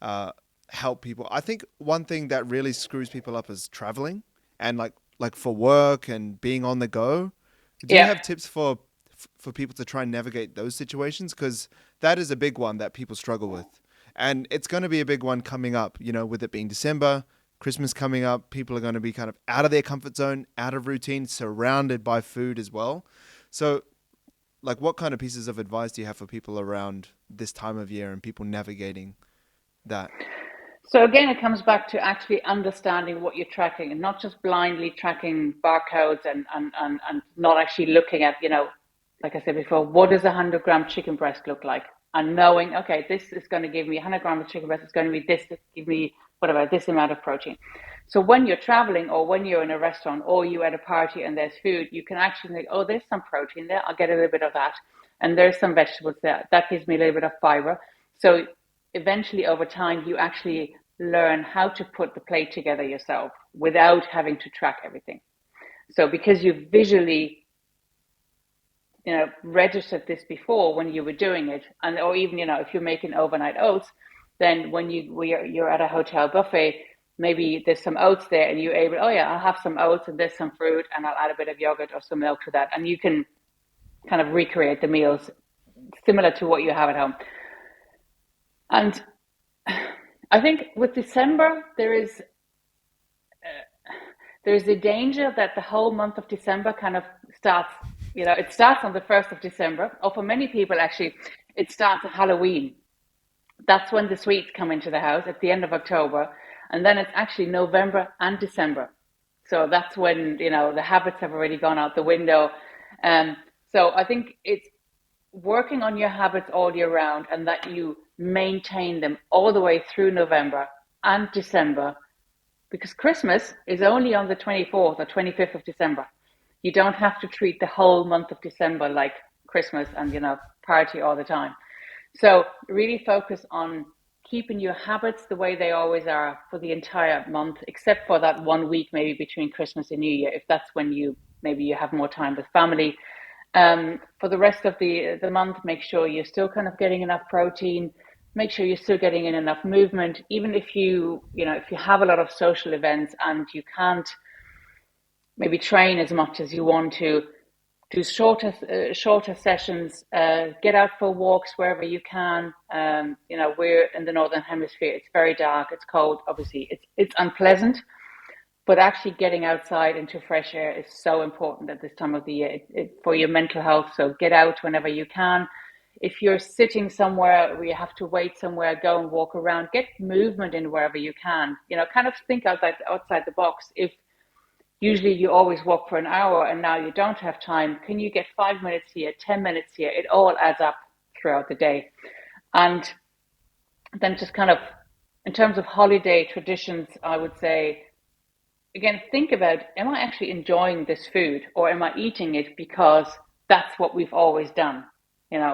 uh, help people. I think one thing that really screws people up is traveling and like for work and being on the go. Do you Yeah. have tips for people to try and navigate those situations? Because that is a big one that people struggle with, and it's going to be a big one coming up. With it being December, Christmas coming up, people are going to be kind of out of their comfort zone, out of routine, surrounded by food as well. So, like, what kind of pieces of advice do you have for people around this time of year and people navigating that? So again, it comes back to actually understanding what you're tracking and not just blindly tracking barcodes and not actually looking at, like I said before, what does a 100-gram chicken breast look like? And knowing, okay, this is going to give me 100 grams of chicken breast, it's going to be this, to give me whatever, this amount of protein. So when you're traveling or when you're in a restaurant or you're at a party and there's food, you can actually think, oh, there's some protein there, I'll get a little bit of that. And there's some vegetables there, that gives me a little bit of fiber. So eventually over time you actually learn how to put the plate together yourself without having to track everything. So because you visually registered this before when you were doing it, and or even if you're making overnight oats, then when you're at a hotel buffet, maybe there's some oats there and you're able, oh yeah, I'll have some oats and there's some fruit and I'll add a bit of yogurt or some milk to that, and you can kind of recreate the meals similar to what you have at home. And I think with December, there's a danger that the whole month of December kind of starts, it starts on the 1st of December, or for many people, actually, it starts at Halloween. That's when the sweets come into the house at the end of October. And then it's actually November and December. So that's when, the habits have already gone out the window. Um, so I think it's working on your habits all year round and that you maintain them all the way through November and December, because Christmas is only on the 24th or 25th of December. You don't have to treat the whole month of December like Christmas and, party all the time. So really focus on keeping your habits the way they always are for the entire month, except for that 1 week maybe between Christmas and New Year, if that's when you have more time with family. For the rest of the month, make sure you're still kind of getting enough protein. Make sure you're still getting in enough movement, even if if you have a lot of social events and you can't maybe train as much as you want to. Do shorter sessions. Get out for walks wherever you can. We're in the northern hemisphere. It's very dark. It's cold. Obviously, it's unpleasant. But actually, getting outside into fresh air is so important at this time of the year for your mental health. So get out whenever you can. If you're sitting somewhere where you have to wait somewhere, go and walk around. Get movement in wherever you can. Kind of think outside the box. If usually you always walk for an hour and now you don't have time, can you get 5 minutes here, 10 minutes here? It all adds up throughout the day. And then just kind of in terms of holiday traditions, I would say, again, think about, am I actually enjoying this food, or am I eating it because that's what we've always done?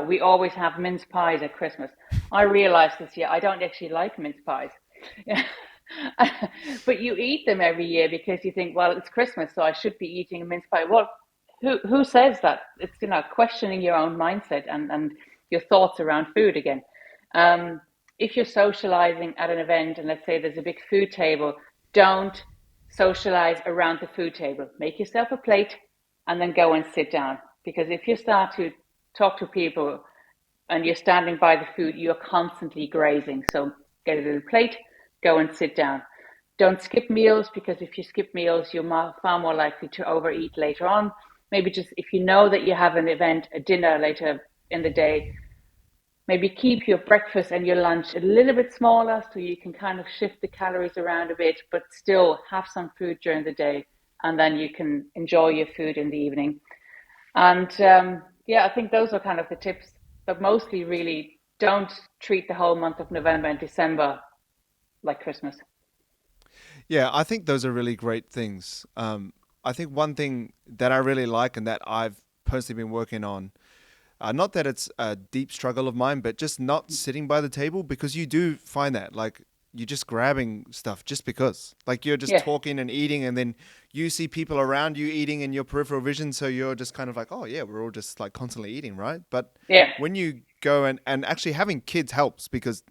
We always have mince pies at Christmas. I realized this year I don't actually like mince pies. But you eat them every year because you think, well, it's Christmas, so I should be eating a mince pie. Well, who says that? It's questioning your own mindset and your thoughts around food again. If you're socializing at an event and let's say there's a big food table, don't socialize around the food table. Make yourself a plate and then go and sit down. Because if you start to talk to people and you're standing by the food, you're constantly grazing. So get a little plate, go and sit down. Don't skip meals, because if you skip meals, you're far more likely to overeat later on. Maybe just if you know that you have an event, a dinner later in the day, maybe keep your breakfast and your lunch a little bit smaller so you can kind of shift the calories around a bit, but still have some food during the day. And then you can enjoy your food in the evening. And I think those are kind of the tips, but mostly really don't treat the whole month of November and December like Christmas. Yeah, I think those are really great things. I think one thing that I really like and that I've personally been working on, not that it's a deep struggle of mine, but just not sitting by the table, because you do find that like you're just grabbing stuff just because, like you're just Yeah, talking and eating, and then you see people around you eating in your peripheral vision, so you're just kind of like, oh yeah, we're all just like constantly eating, right? But yeah, when you go and actually having kids helps, because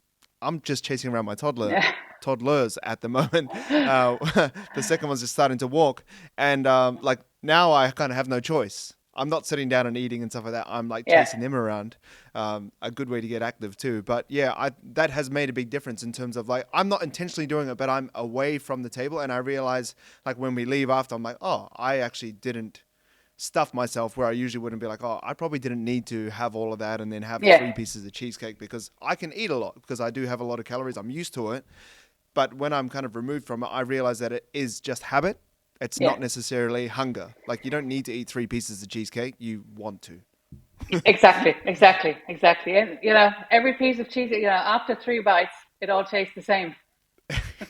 I'm just chasing around my yeah, toddlers at the moment. The second one's just starting to walk, and like now I kind of have no choice. I'm not sitting down and eating and stuff like that. I'm like yeah, chasing them around. A good way to get active too. But yeah, that has made a big difference in terms of like I'm not intentionally doing it, but I'm away from the table, and I realize like when we leave after, I'm like, oh, I actually didn't stuff myself where I usually wouldn't be like, oh, I probably didn't need to have all of that and then have yeah, 3 pieces of cheesecake, because I can eat a lot because I do have a lot of calories. I'm used to it. But when I'm kind of removed from it, I realize that it is just habit. It's yeah. not necessarily hunger. Like you don't need to eat 3 pieces of cheesecake. You want to. Exactly, exactly, exactly. And every piece of cheese, after 3 bites, it all tastes the same.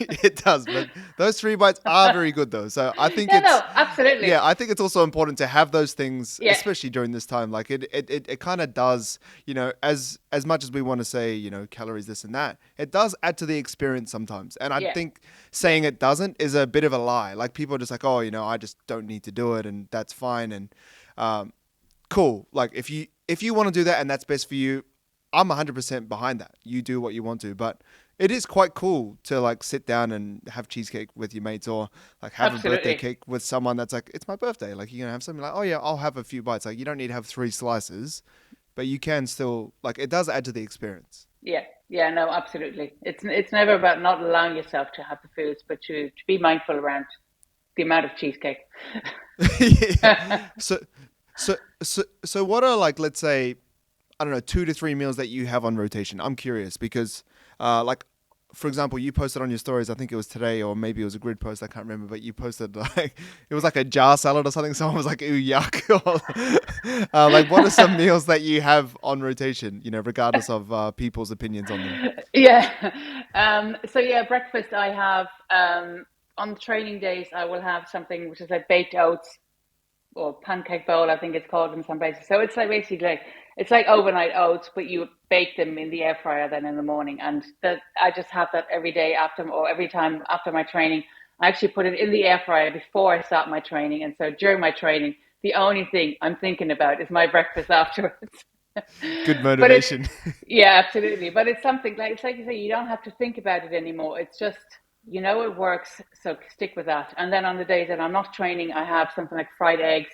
It does, but those 3 bites are very good though. So I think Yeah, no, it's, absolutely. yeah, I think it's also important to have those things, Yeah, especially during this time. Like it kind of does, as much as we want to say, calories, this and that, it does add to the experience sometimes. And I yeah, think saying it doesn't is a bit of a lie. Like people are just like, oh, I just don't need to do it, and that's fine. And um, cool. Like if you want to do that and that's best for you, I'm 100% behind that. You do what you want to, but it is quite cool to like sit down and have cheesecake with your mates, or like have a birthday absolutely. cake with someone that's like, it's my birthday. Like you're gonna have something like, oh yeah, I'll have a few bites. Like you don't need to have 3 slices, but you can still, like, it does add to the experience. Yeah, yeah, no, absolutely. It's never about not allowing yourself to have the foods, but to be mindful around the amount of cheesecake. Yeah. So, so what are, like, let's say, I don't know, 2 to 3 meals that you have on rotation? I'm curious because, like, for example, you posted on your stories, I think it was today or maybe it was a grid post, I can't remember, but you posted like, it was like a jar salad or something. Someone was like, ooh, yuck. Like, what are some meals that you have on rotation, regardless of people's opinions on them? Yeah. So yeah, breakfast I have. on training days, I will have something which is like baked oats or pancake bowl, I think it's called in some places. So it's like basically like it's like overnight oats, but you bake them in the air fryer then in the morning, and that I just have that every day after or every time after my training. I actually put it in the air fryer before I start my training, and so during my training, the only thing I'm thinking about is my breakfast afterwards. Good But it's motivation. yeah, absolutely. But it's something like it's like you say, you don't have to think about it anymore. It's just it works, so stick with that. And then on the days that I'm not training, I have something like fried eggs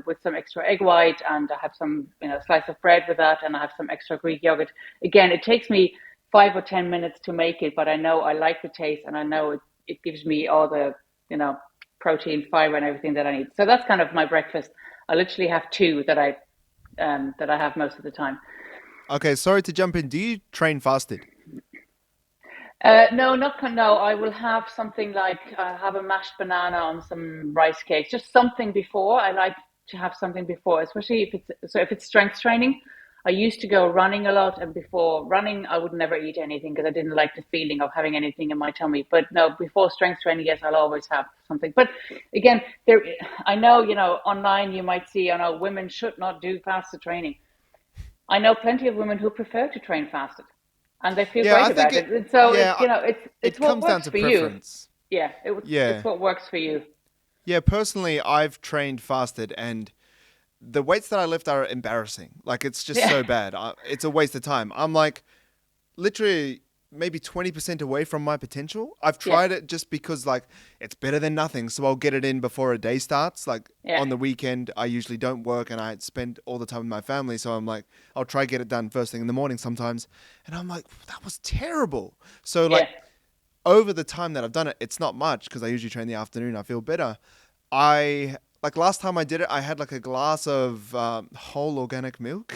with some extra egg white, and I have some slice of bread with that, and I have some extra Greek yogurt. Again, it takes me 5 or 10 minutes to make it, but I know I like the taste, and I know it gives me all the protein, fiber, and everything that I need. So that's kind of my breakfast. I literally have two that I have most of the time. Okay, sorry to jump in. Do you train fasted? No, no. I will have something like have a mashed banana on some rice cakes, just something before. I like to have something before, especially if it's strength training. I used to go running a lot, and before running, I would never eat anything because I didn't like the feeling of having anything in my tummy. But no, before strength training, yes, I'll always have something. But again, I know, online you might see, I know women should not do fasted training. I know plenty of women who prefer to train fasted, and they feel Yeah, great I think about it. And so yeah, it's it what comes down works to for you. preference. Yeah, it's Yeah. what works for you. Yeah, personally, I've trained fasted and the weights that I lift are embarrassing. Like, it's just Yeah, so bad. It's a waste of time. I'm like literally maybe 20% away from my potential. I've yeah, tried it just because, like, it's better than nothing. So I'll get it in before a day starts. Like, yeah, on the weekend, I usually don't work and I spend all the time with my family. So I'm like, I'll try get it done first thing in the morning sometimes. And I'm like, that was terrible. So, yeah, like, over the time that I've done it, it's not much because I usually train in the afternoon. I feel better. I like last time I did it, I had like a glass of whole organic milk,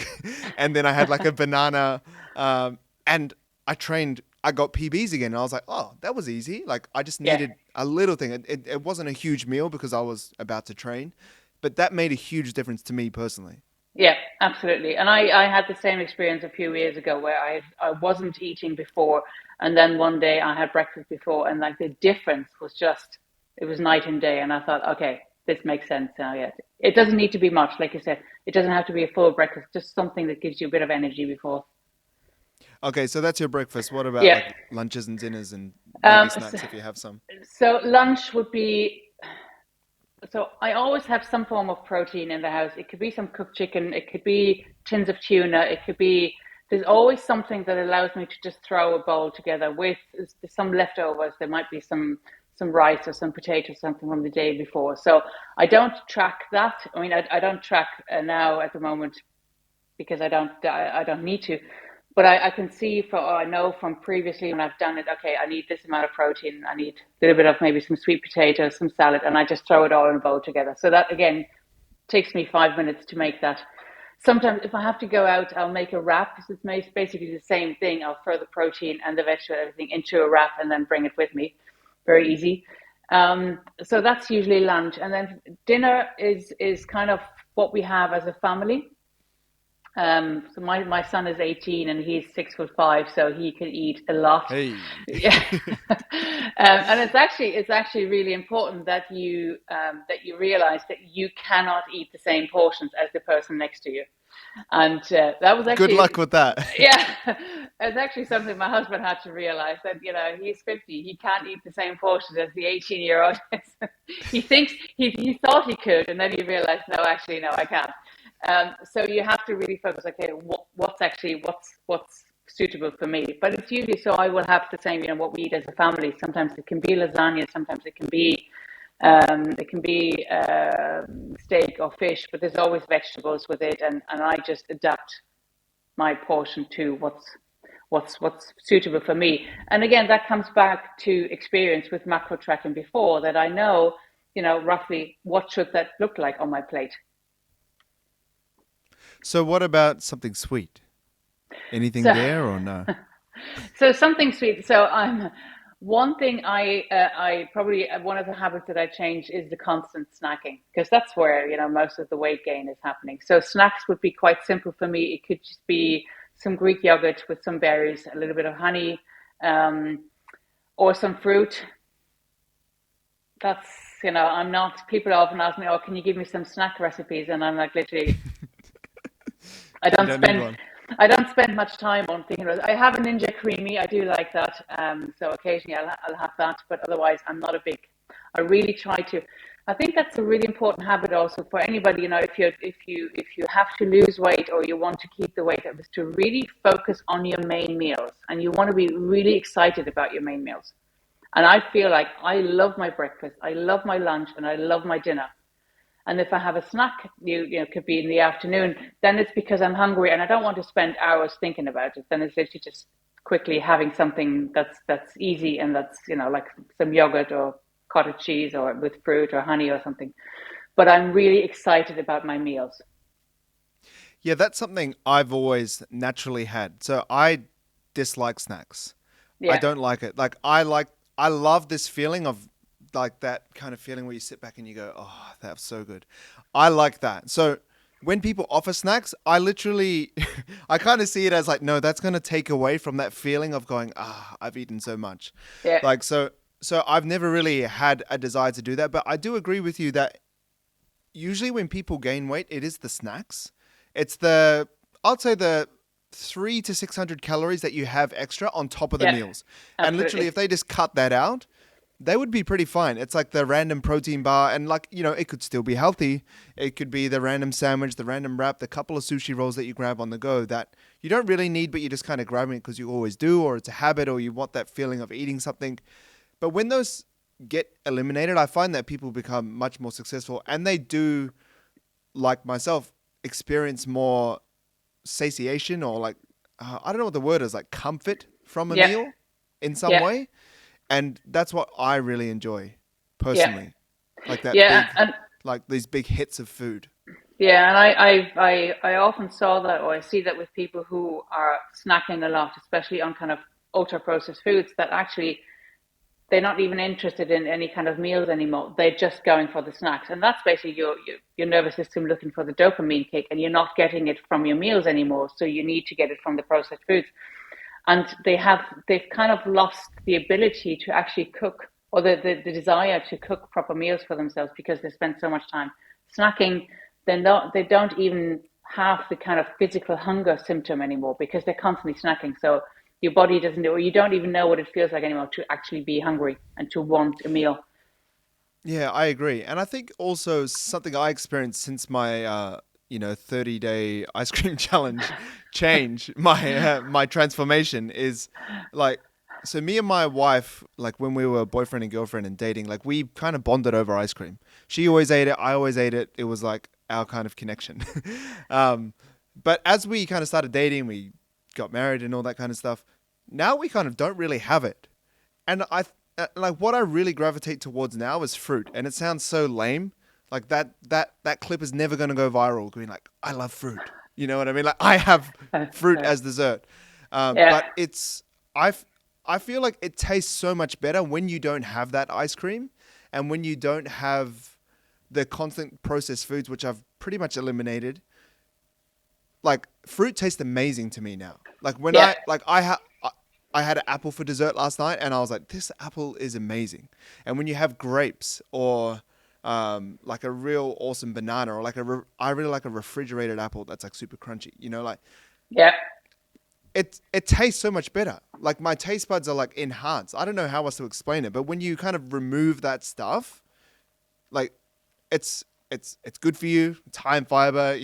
and then I had like a banana, and I trained. I got PBs again, and I was like, "Oh, that was easy." Like I just yeah, needed a little thing. It wasn't a huge meal because I was about to train, but that made a huge difference to me personally. yeah. Absolutely. And I had the same experience a few years ago where I wasn't eating before, and then one day I had breakfast before, and like the difference was just it was night and day. And I thought, okay, this makes sense now. Yeah, it doesn't need to be much, like you said. It doesn't have to be a full breakfast, just something that gives you a bit of energy before. Okay, so that's your breakfast. What about Yeah. like lunches and dinners and maybe Um, so, snacks if you have some? so lunch would be so I always have some form of protein in the house. It could be some cooked chicken, it could be tins of tuna, it could be there's always something that allows me to just throw a bowl together with some leftovers. There might be some rice or some potatoes, something from the day before. So I don't track that. I mean, I don't track now at the moment because I don't need to. But I can see or I know from previously when I've done it, okay, I need this amount of protein, I need a little bit of maybe some sweet potatoes, some salad, and I just throw it all in a bowl together. So that again takes me 5 minutes to make that. Sometimes if I have to go out, I'll make a wrap. So it's basically the same thing. I'll throw the protein and the vegetable, everything into a wrap and then bring it with me. Very easy. So that's usually lunch. And then dinner is kind of what we have as a family. So my son is 18 and he's 6'5", so he can eat a lot. Hey. Yeah, and it's actually really important that you realize that you cannot eat the same portions as the person next to you. And that was Good luck actually, with that. yeah, it's actually something my husband had to realize that he's 50, he can't eat the same portions as the 18-year-old. He thinks he thought he could, and then he realized no, actually no, I can't. So you have to really focus. Okay, what's suitable for me? But it's usually so I will have the same. What we eat as a family. Sometimes it can be lasagna. Sometimes it can be steak or fish. But there's always vegetables with it, and I just adapt my portion to what's suitable for me. And again, that comes back to experience with macro tracking before that I know, roughly what should that look like on my plate. So what about something sweet? Anything So, there or no? so something sweet. So one thing I probably one of the habits that I changed is the constant snacking because that's where most of the weight gain is happening. So snacks would be quite simple for me. It could just be some Greek yogurt with some berries, a little bit of honey, or some fruit. that's, I'm not, people often ask me, oh, can you give me some snack recipes? And I'm like, literally, I You don't don't need spend one. I don't spend much time on thinking about it. I have a Ninja Creamy. I do like that. So occasionally I'll have that, but otherwise I'm not a big. I really try to. I think that's a really important habit also for anybody. If you have to lose weight or you want to keep the weight up, is to really focus on your main meals, and you want to be really excited about your main meals. And I feel like I love my breakfast, I love my lunch, and I love my dinner. And if I have a snack, could be in the afternoon, then it's because I'm hungry and I don't want to spend hours thinking about it. Then it's literally just quickly having something that's easy and that's, like some yogurt or cottage cheese or with fruit or honey or something. But I'm really excited about my meals. Yeah, that's something I've always naturally had. So I dislike snacks. I Yeah, don't like it. I love this feeling of like that kind of feeling where you sit back and you go, "Oh, that's so good." I like that. So when people offer snacks, I literally I kind of see it as like, no, that's going to take away from that feeling of going, "Ah, I've eaten so much." yeah, Like so I've never really had a desire to do that, but I do agree with you that usually when people gain weight, it is the snacks. It's the I'd say the 300 to 600 calories that you have extra on top of the yeah, meals. And literally, absolutely. if they just cut that out, they would be pretty fine. It's like the random protein bar, and like it could still be healthy. It could be the random sandwich, the random wrap, the couple of sushi rolls that you grab on the go that you don't really need, but you just kind of grabbing it because you always do, or it's a habit, or you want that feeling of eating something. But when those get eliminated, I find that people become much more successful, and they do, like myself, experience more satiation or like I don't know what the word is, like comfort from a Yeah, meal in some yeah, way, and that's what I really enjoy yeah, personally, like that yeah, big, and like these big hits of food. yeah, and I often saw that, or I see that with people who are snacking a lot, especially on kind of ultra processed foods, that actually they're not even interested in any kind of meals anymore. They're just going for the snacks, and that's basically your nervous system looking for the dopamine kick, and you're not getting it from your meals anymore. So you need to get it from the processed foods, and they've kind of lost the ability to actually cook or the desire to cook proper meals for themselves because they spend so much time snacking. They don't even have the kind of physical hunger symptom anymore because they're constantly snacking. So your body doesn't know, or you don't even know what it feels like anymore to actually be hungry and to want a meal. Yeah, I agree, and I think also something I experienced since my 30-day ice cream challenge change my transformation is like so me and my wife, like when we were boyfriend and girlfriend and dating, like we kind of bonded over ice cream. She always ate it, I always ate it. It was like our kind of connection. um, but as we kind of started dating, we got married and all that kind of stuff. Now we kind of don't really have it, and like what I really gravitate towards now is fruit, and it sounds so lame. Like that clip is never going to go viral. Being like, I love fruit. You know what I mean? Like I have fruit as dessert, Yeah, but I I feel like it tastes so much better when you don't have that ice cream, and when you don't have the constant processed foods, which I've pretty much eliminated. Like fruit tastes amazing to me now. Like when yeah, I had an apple for dessert last night, and I was like, this apple is amazing. And when you have grapes or like a real awesome banana or like I really like a refrigerated apple that's like super crunchy. Like yeah. it tastes so much better. Like my taste buds are like enhanced. I don't know how else to explain it, but when you kind of remove that stuff, like it's good for you. It's high in fiber.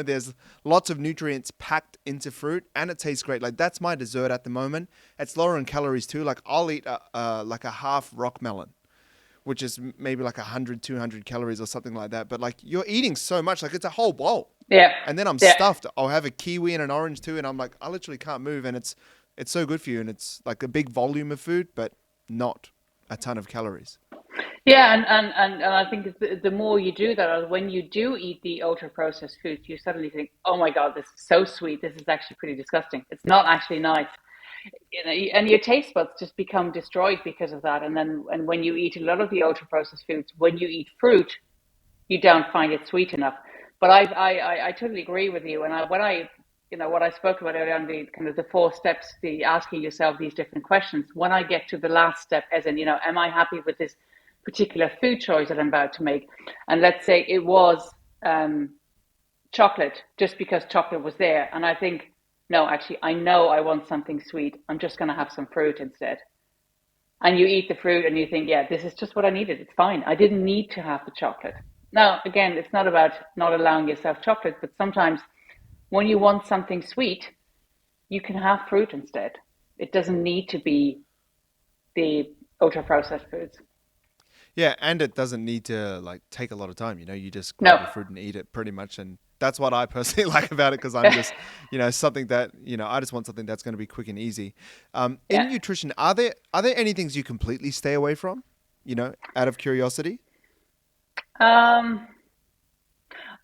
There's lots of nutrients packed into fruit, and it tastes great. Like that's my dessert at the moment. It's lower in calories too. Like I'll eat like a half rock melon, which is maybe like 100, 200 calories or something like that. But like you're eating so much, like it's a whole bowl, Yeah, and then I'm yeah, stuffed. I'll have a kiwi and an orange too, and I'm like I literally can't move, and it's so good for you, and it's like a big volume of food, but not a ton of calories. yeah, and I think the more you do that, or when you do eat the ultra processed foods, you suddenly think, oh my God, this is so sweet. This is actually pretty disgusting. It's not actually nice. And your taste buds just become destroyed because of that. And when you eat a lot of the ultra processed foods, when you eat fruit, you don't find it sweet enough. But I totally agree with you. And what I spoke about earlier on, the kind of the 4 steps, the asking yourself these different questions. When I get to the last step, as in, am I happy with this particular food choice that I'm about to make. And let's say it was chocolate, just because chocolate was there. And I think, no, actually, I know I want something sweet. I'm just going to have some fruit instead. And you eat the fruit and you think, yeah, this is just what I needed. It's fine. I didn't need to have the chocolate. Now, again, it's not about not allowing yourself chocolate, but sometimes when you want something sweet, you can have fruit instead. It doesn't need to be the ultra processed foods. Yeah, and it doesn't need to like take a lot of time. You just grab No. your fruit and eat it pretty much. And that's what I personally like about it because I'm just, something that I just want something that's going to be quick and easy. In Yeah. nutrition, are there any things you completely stay away from? Out of curiosity. Um,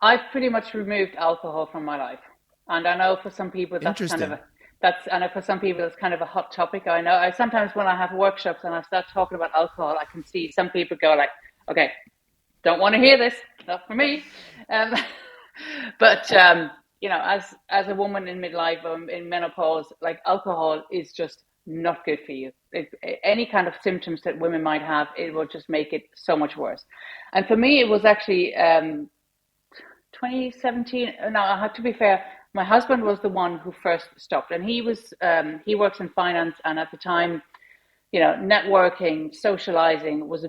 I've pretty much removed alcohol from my life. And I know for some people Interesting. I know for some people it's kind of a hot topic. I know I sometimes when I have workshops and I start talking about alcohol, I can see some people go like, okay, don't want to hear this, not for me. Um, but as a woman in midlife or in menopause, like alcohol is just not good for you. Any kind of symptoms that women might have, it will just make it so much worse. And for me, it was actually 2017. No, I have to be fair. My husband was the one who first stopped, and he works in finance, and at the time, networking, socializing is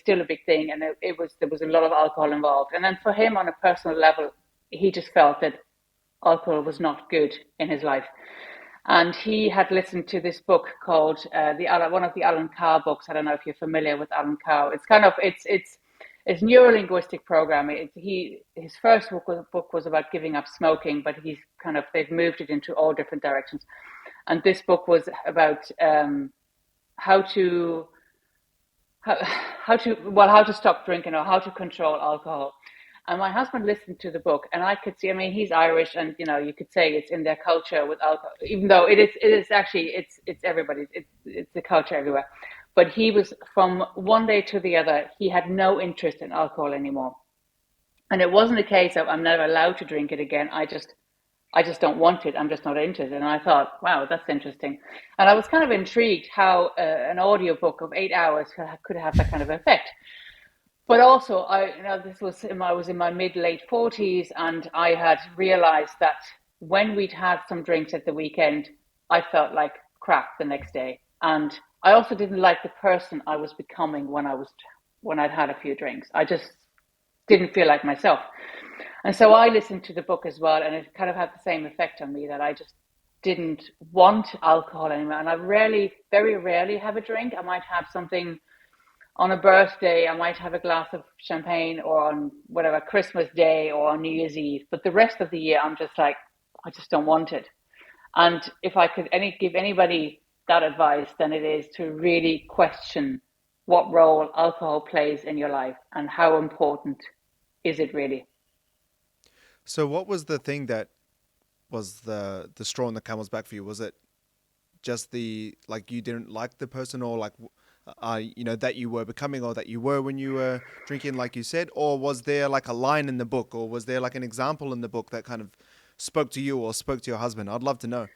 still a big thing, and there was a lot of alcohol involved. And then for him, on a personal level, he just felt that alcohol was not good in his life. And he had listened to this book called one of the Alan Carr books. I don't know if you're familiar with Alan Carr. It's kind of it's neurolinguistic programming. His first book was about giving up smoking, but they've moved it into all different directions. And this book was about how to how to stop drinking or how to control alcohol. And my husband listened to the book, and I could see. I mean, he's Irish, and you could say it's in their culture with alcohol, even though it is actually it's everybody's. It's the culture everywhere. But he was from one day to the other. He had no interest in alcohol anymore, and it wasn't a case of I'm never allowed to drink it again. I just don't want it. I'm just not interested. And I thought, wow, that's interesting. And I was kind of intrigued how an audiobook of 8 hours could have that kind of effect. But also, I was in my mid late 40s, and I had realized that when we'd had some drinks at the weekend, I felt like crap the next day. And I also didn't like the person I was becoming when I'd had a few drinks. I just didn't feel like myself. And so I listened to the book as well, and it kind of had the same effect on me that I just didn't want alcohol anymore. And I very rarely have a drink. I might have something on a birthday, I might have a glass of champagne, or on whatever Christmas Day or on New Year's Eve. But the rest of the year, I'm just like, I just don't want it. And if I could give anybody that advice, then it is to really question what role alcohol plays in your life and how important is it really. So, what was the thing that was the straw in the camel's back for you? Was it just the like you didn't like the person, or like that you were becoming, or that you were when you were drinking, like you said, or was there like a line in the book, or was there like an example in the book that kind of spoke to you or spoke to your husband? I'd love to know.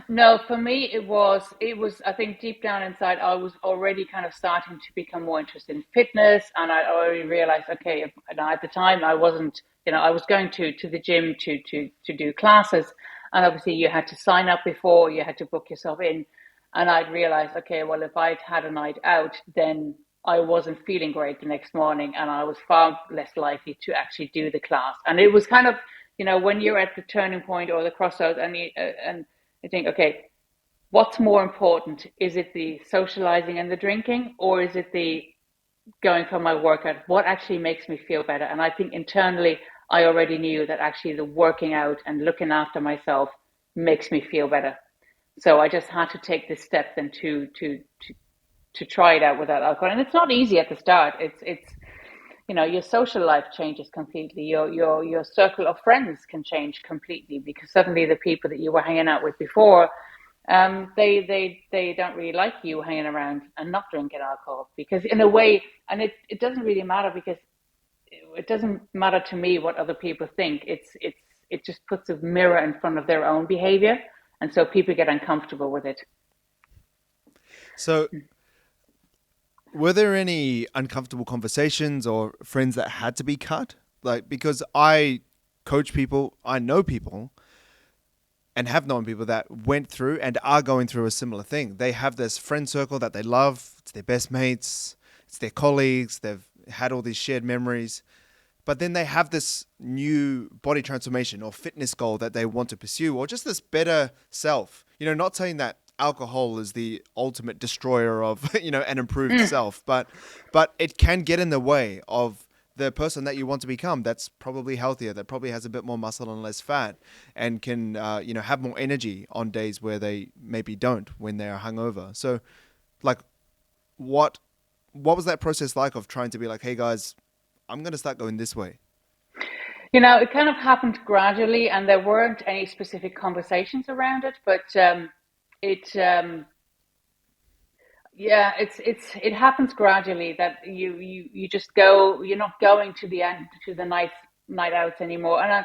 No, for me, I think deep down inside, I was already kind of starting to become more interested in fitness. And I already realized, okay, at the time I wasn't, I was going to the gym to do classes. And obviously you had to sign up before, you had to book yourself in. And I'd realized, okay, well, if I'd had a night out, then I wasn't feeling great the next morning, and I was far less likely to actually do the class. And it was kind of, when you're at the turning point or the crossroads, and you think, okay, what's more important? Is it the socializing and the drinking, or is it the going for my workout? What actually makes me feel better? And I think internally, I already knew that actually the working out and looking after myself makes me feel better. So I just had to take this step then to try it out without alcohol. And it's not easy at the start. It's your social life changes completely. Your circle of friends can change completely, because suddenly the people that you were hanging out with before, they don't really like you hanging around and not drinking alcohol, because in a way, and it doesn't really matter, because it doesn't matter to me what other people think. It just puts a mirror in front of their own behavior, and so people get uncomfortable with it. So Were there any uncomfortable conversations or friends that had to be cut? Like, because I coach people, I know people and have known people that went through and are going through a similar thing. They have this friend circle that they love, it's their best mates, it's their colleagues, they've had all these shared memories, but then they have this new body transformation or fitness goal that they want to pursue, or just this better self. Not saying that alcohol is the ultimate destroyer of an improved Mm. self, but it can get in the way of the person that you want to become. That's probably healthier, that probably has a bit more muscle and less fat, and can have more energy on days where they maybe don't when they are hungover. So, like, what what was that process like of trying to be like, hey guys, I'm going to start going this way? It kind of happened gradually, and there weren't any specific conversations around it, but it yeah, it happens gradually that you just go. You're not going to the end to the night outs anymore. And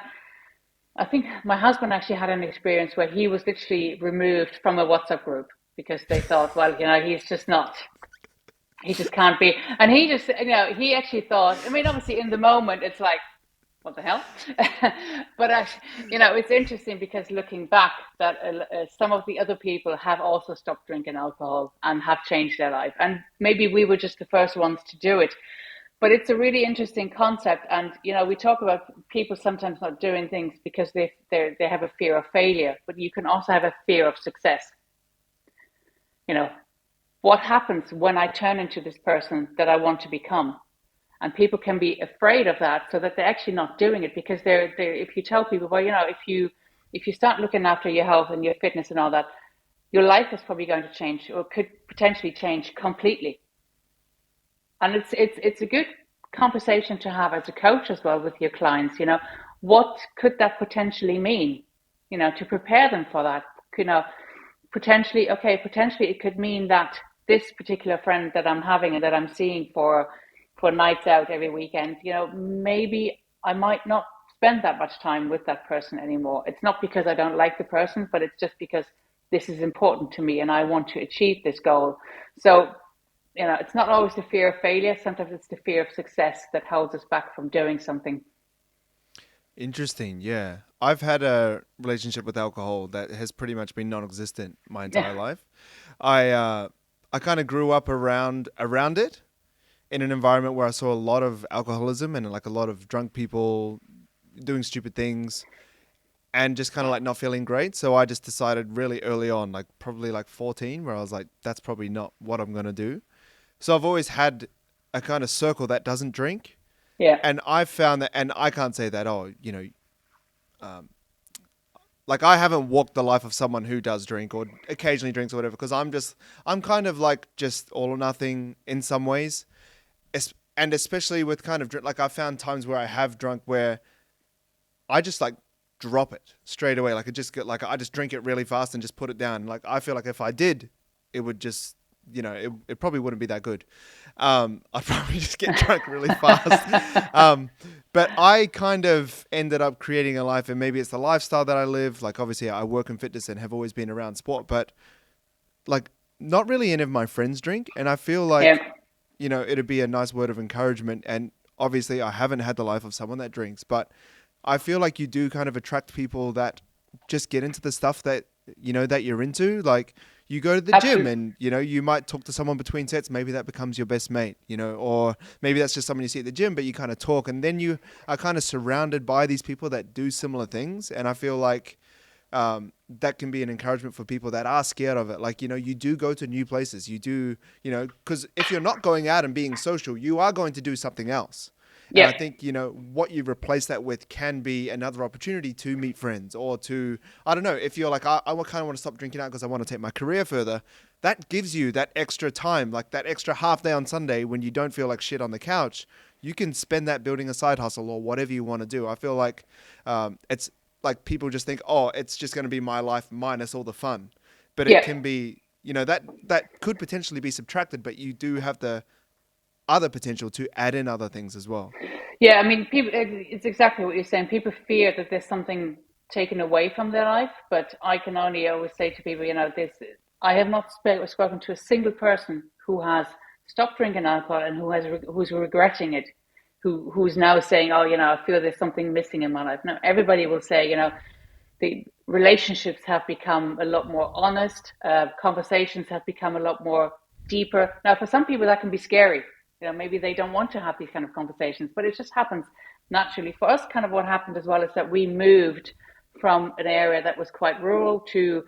I think my husband actually had an experience where he was literally removed from a WhatsApp group because they thought, well, he's just not. He just can't be. And he just, he actually thought. I mean, obviously, in the moment, it's like, what the hell? But it's interesting because looking back, that some of the other people have also stopped drinking alcohol and have changed their life, and maybe we were just the first ones to do it. But it's a really interesting concept, and we talk about people sometimes not doing things because they have a fear of failure, but you can also have a fear of success. You know, what happens when I turn into this person that I want to become? And people can be afraid of that, so that they're actually not doing it because they're if you tell people, well, if you start looking after your health and your fitness and all that, your life is probably going to change or could potentially change completely. And it's a good conversation to have as a coach as well with your clients. What could that potentially mean? To prepare them for that. You know, potentially it could mean that this particular friend that I'm having and that I'm seeing for nights out every weekend, maybe I might not spend that much time with that person anymore. It's not because I don't like the person, but it's just because this is important to me and I want to achieve this goal. So, it's not always the fear of failure. Sometimes it's the fear of success that holds us back from doing something. Interesting. Yeah. I've had a relationship with alcohol that has pretty much been non-existent my Yeah. entire life. I kind of grew up around it in an environment where I saw a lot of alcoholism and like a lot of drunk people doing stupid things and just kind of like not feeling great. So I just decided really early on, like probably like 14, where I was like, that's probably not what I'm going to do. So I've always had a kind of circle that doesn't drink. Yeah. And I've found that, and I can't say that, oh, like I haven't walked the life of someone who does drink or occasionally drinks or whatever, because I'm kind of like just all or nothing in some ways. And especially with kind of like I found times where I have drunk where I just like drop it straight away. Like it just get like I just drink it really fast and just put it down. Like I feel like if I did, it would just it probably wouldn't be that good. I'd probably just get drunk really fast. But I kind of ended up creating a life, and maybe it's the lifestyle that I live. Like obviously, I work in fitness and have always been around sport, but like not really any of my friends drink, and I feel Yeah. like it'd be a nice word of encouragement. And obviously, I haven't had the life of someone that drinks, but I feel like you do kind of attract people that just get into the stuff that that you're into. Like you go to the gym Absolutely. and you might talk to someone between sets, maybe that becomes your best mate, or maybe that's just someone you see at the gym, but you kind of talk, and then you are kind of surrounded by these people that do similar things. And I feel like that can be an encouragement for people that are scared of it. Like, you do go to new places. You do, because if you're not going out and being social, you are going to do something else. And Yeah. I think, what you replace that with can be another opportunity to meet friends or to, I don't know, if you're like, I kind of want to stop drinking out because I want to take my career further. That gives you that extra time, like that extra half day on Sunday when you don't feel like shit on the couch. You can spend that building a side hustle or whatever you want to do. I feel like it's like people just think, oh, it's just going to be my life minus all the fun. But it Yeah. can be, that could potentially be subtracted, but you do have the other potential to add in other things as well. Yeah, I mean, people. It's exactly what you're saying. People fear that there's something taken away from their life, but I can only always say to people, this. I have not spoken to a single person who has stopped drinking alcohol and who's regretting it, who's now saying, oh, I feel there's something missing in my life. Now everybody will say, the relationships have become a lot more honest. Conversations have become a lot more deeper. Now, for some people, that can be scary. Maybe they don't want to have these kind of conversations, but it just happens naturally. For us, kind of what happened as well is that we moved from an area that was quite rural to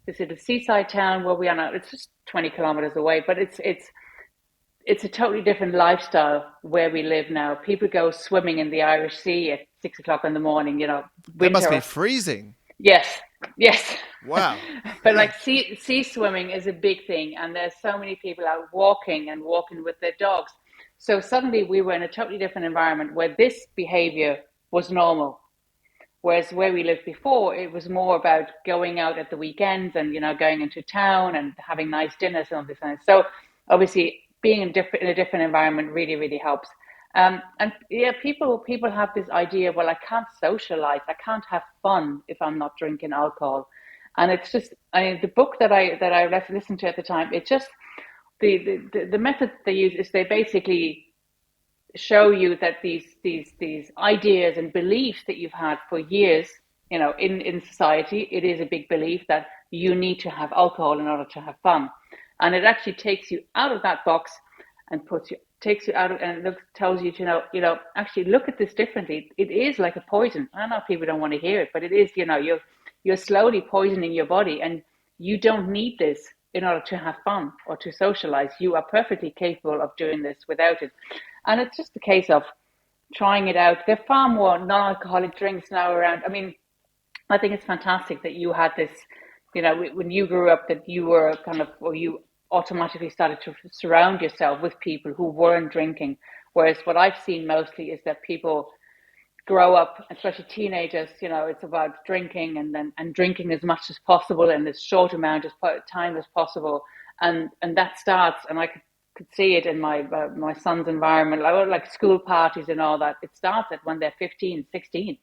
this sort of seaside town where we are now. It's just 20 kilometers away, but it's a totally different lifestyle where we live now. People go swimming in the Irish Sea at 6 o'clock in the morning, That must be winter. freezing. Yes, yes. Wow. But like sea swimming is a big thing, and there's so many people out walking with their dogs. So suddenly we were in a totally different environment where this behavior was normal. Whereas where we lived before, it was more about going out at the weekends and going into town and having nice dinners and all this kind of. So obviously, being in a different environment really really helps. And yeah, people have this idea. Well, I can't socialize. I can't have fun if I'm not drinking alcohol. And it's just, the book that I listened to at the time. It just the method they use is they basically show you that these ideas and beliefs that you've had for years, in society, it is a big belief that you need to have alcohol in order to have fun, and it actually takes you out of that box and takes you out of and tells you to actually look at this differently. It is like a poison. I know people don't want to hear it, but it is. You're slowly poisoning your body, and you don't need this in order to have fun or to socialize. You are perfectly capable of doing this without it. And it's just a case of trying it out. There are far more non-alcoholic drinks now around. I mean, I think it's fantastic that you had this, when you grew up, that you were or you automatically started to surround yourself with people who weren't drinking. Whereas what I've seen mostly is that people grow up, especially teenagers, it's about drinking and drinking as much as possible in as short amount of time as possible. And that starts, and I could see it in my son's environment, like school parties and all that. It starts at when they're 15, 16.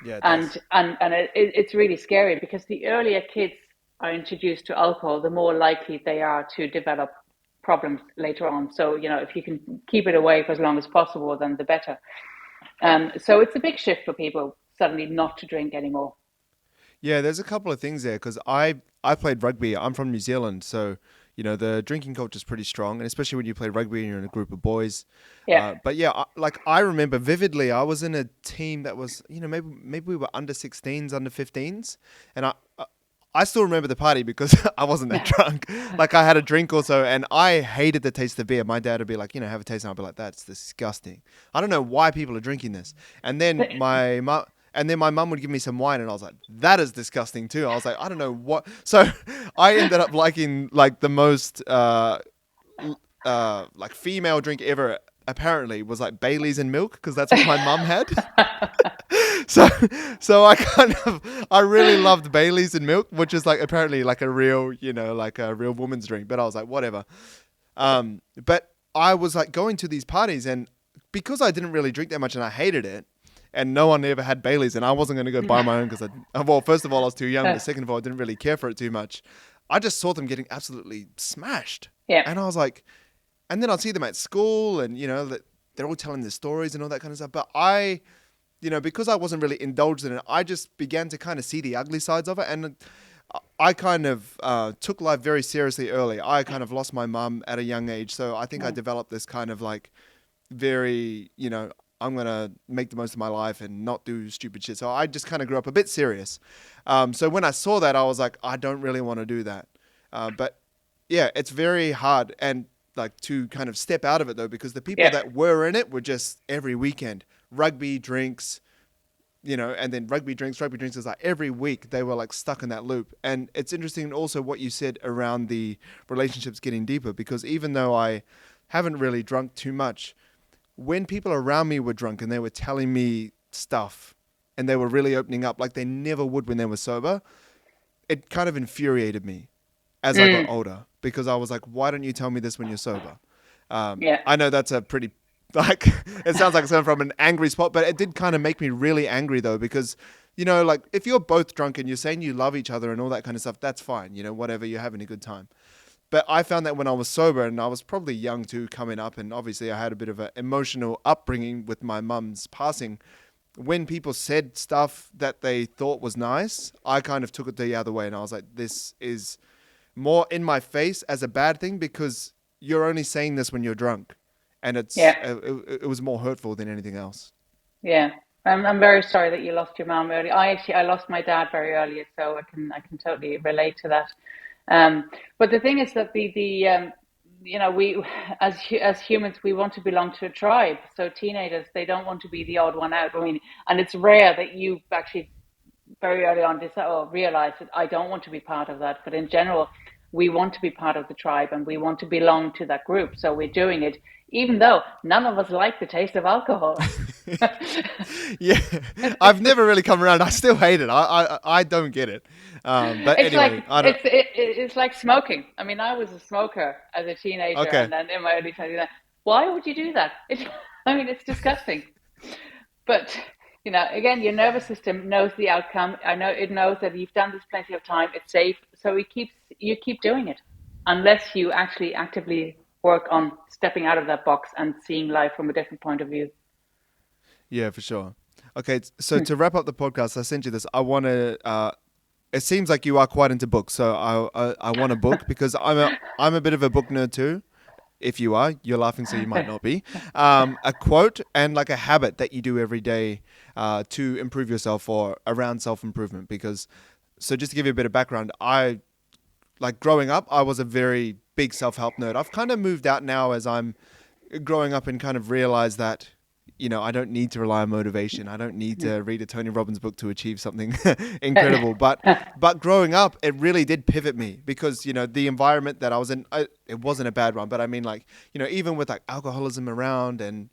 Yeah, it And does. it's really scary because the earlier kids are introduced to alcohol, the more likely they are to develop problems later on. So, if you can keep it away for as long as possible, then the better. So it's a big shift for people suddenly not to drink anymore. Yeah, there's a couple of things there because I played rugby. I'm from New Zealand, so the drinking culture is pretty strong, and especially when you play rugby and you're in a group of boys. Yeah. But yeah, I remember vividly. I was in a team that was maybe we were under 16s, under 15s, and I still remember the party because I wasn't that drunk. Like I had a drink or so, and I hated the taste of beer. My dad would be like, have a taste, and I'd be like, that's disgusting. I don't know why people are drinking this. And then my mum would give me some wine, and I was like, that is disgusting too. I was like, I don't know what. So I ended up liking like the most like female drink ever. Apparently, was like Bailey's and milk because that's what my mum had. So, so I really loved Bailey's and milk, which is like apparently like a real, like a real woman's drink. But I was like, whatever. But I was like going to these parties, and because I didn't really drink that much and I hated it, and no one ever had Bailey's, and I wasn't going to go buy my own because well, first of all, I was too young, but second of all, I didn't really care for it too much. I just saw them getting absolutely smashed, Yeah. and I was like, and then I'd see them at school, and that they're all telling their stories and all that kind of stuff. But because I wasn't really indulged in it, I just began to kind of see the ugly sides of it. And I kind of took life very seriously early. I kind of lost my mum at a young age. So I think I developed this kind of like very, I'm going to make the most of my life and not do stupid shit. So I just kind of grew up a bit serious. So when I saw that, I was like, I don't really want to do that. But yeah, it's very hard. And like to kind of step out of it though, because the people that were in it were just every weekend. Rugby drinks, and then rugby drinks is like every week they were like stuck in that loop. And it's interesting also what you said around the relationships getting deeper, because even though I haven't really drunk too much, when people around me were drunk and they were telling me stuff and they were really opening up like they never would when they were sober, it kind of infuriated me as I got older, because I was like, why don't you tell me this when you're sober? Yeah. I know that's a pretty like it sounds like it's coming from an angry spot, but it did kind of make me really angry though, because like if you're both drunk and you're saying you love each other and all that kind of stuff, that's fine, whatever, you're having a good time. But I found that when I was sober, and I was probably young too, coming up, and obviously I had a bit of an emotional upbringing with my mum's passing. When people said stuff that they thought was nice, I kind of took it the other way, and I was like, this is more in my face as a bad thing because you're only saying this when you're drunk, and Yeah. it was more hurtful than anything else. Yeah. I'm very sorry that you lost your mom early. I lost my dad very early, so I can totally relate to that. But the thing is that we as humans we want to belong to a tribe. So teenagers, they don't want to be the odd one out. I mean, and it's rare that you actually very early on decide or realize that I don't want to be part of that. But in general, we want to be part of the tribe and we want to belong to that group. So we're doing it, even though none of us like the taste of alcohol. Yeah, I've never really come around. I still hate it. I don't get it. But It's anyway, like I don't. it's like smoking. I mean, I was a smoker as a teenager, Okay. and then in my early 20s. Why would you do that? I mean, it's disgusting. But again, your nervous system knows the outcome. I know it knows that you've done this plenty of time. It's safe, so you keep doing it, unless you actually actively work on stepping out of that box and seeing life from a different point of view. Yeah, for sure. Okay, so to wrap up the podcast, I sent you this. I want to. It seems like you are quite into books, so I want a book because I'm a bit of a book nerd too. If you are, you're laughing, so you might not be. A quote and like a habit that you do every day to improve yourself or around self improvement. Because, so just to give you a bit of background, I like growing up, I was a very big self help nerd. I've kind of moved out now as I'm growing up and kind of realized that I don't need to rely on motivation. I don't need to read a Tony Robbins book to achieve something incredible. But growing up, it really did pivot me because the environment that I was in, it wasn't a bad one. But I mean, like even with like alcoholism around and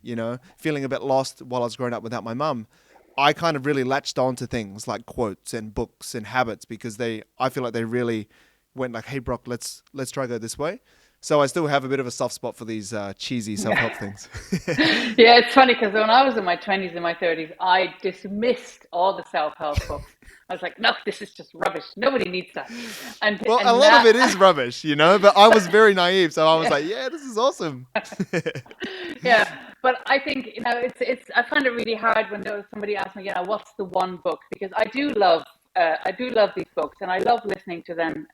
feeling a bit lost while I was growing up without my mum, I kind of really latched on to things like quotes and books and habits because I feel like they really went like, hey Brock, let's try go this way. So I still have a bit of a soft spot for these cheesy self-help things. Yeah, it's funny because when I was in my 20s and my 30s, I dismissed all the self-help books. I was like, no, this is just rubbish. Nobody needs that. And Well, a and lot now, of it is rubbish, but I was very naive, so I was yeah, like, yeah, this is awesome. yeah. But I think it's. I find it really hard when somebody asks me, what's the one book? Because I do love these books, and I love listening to them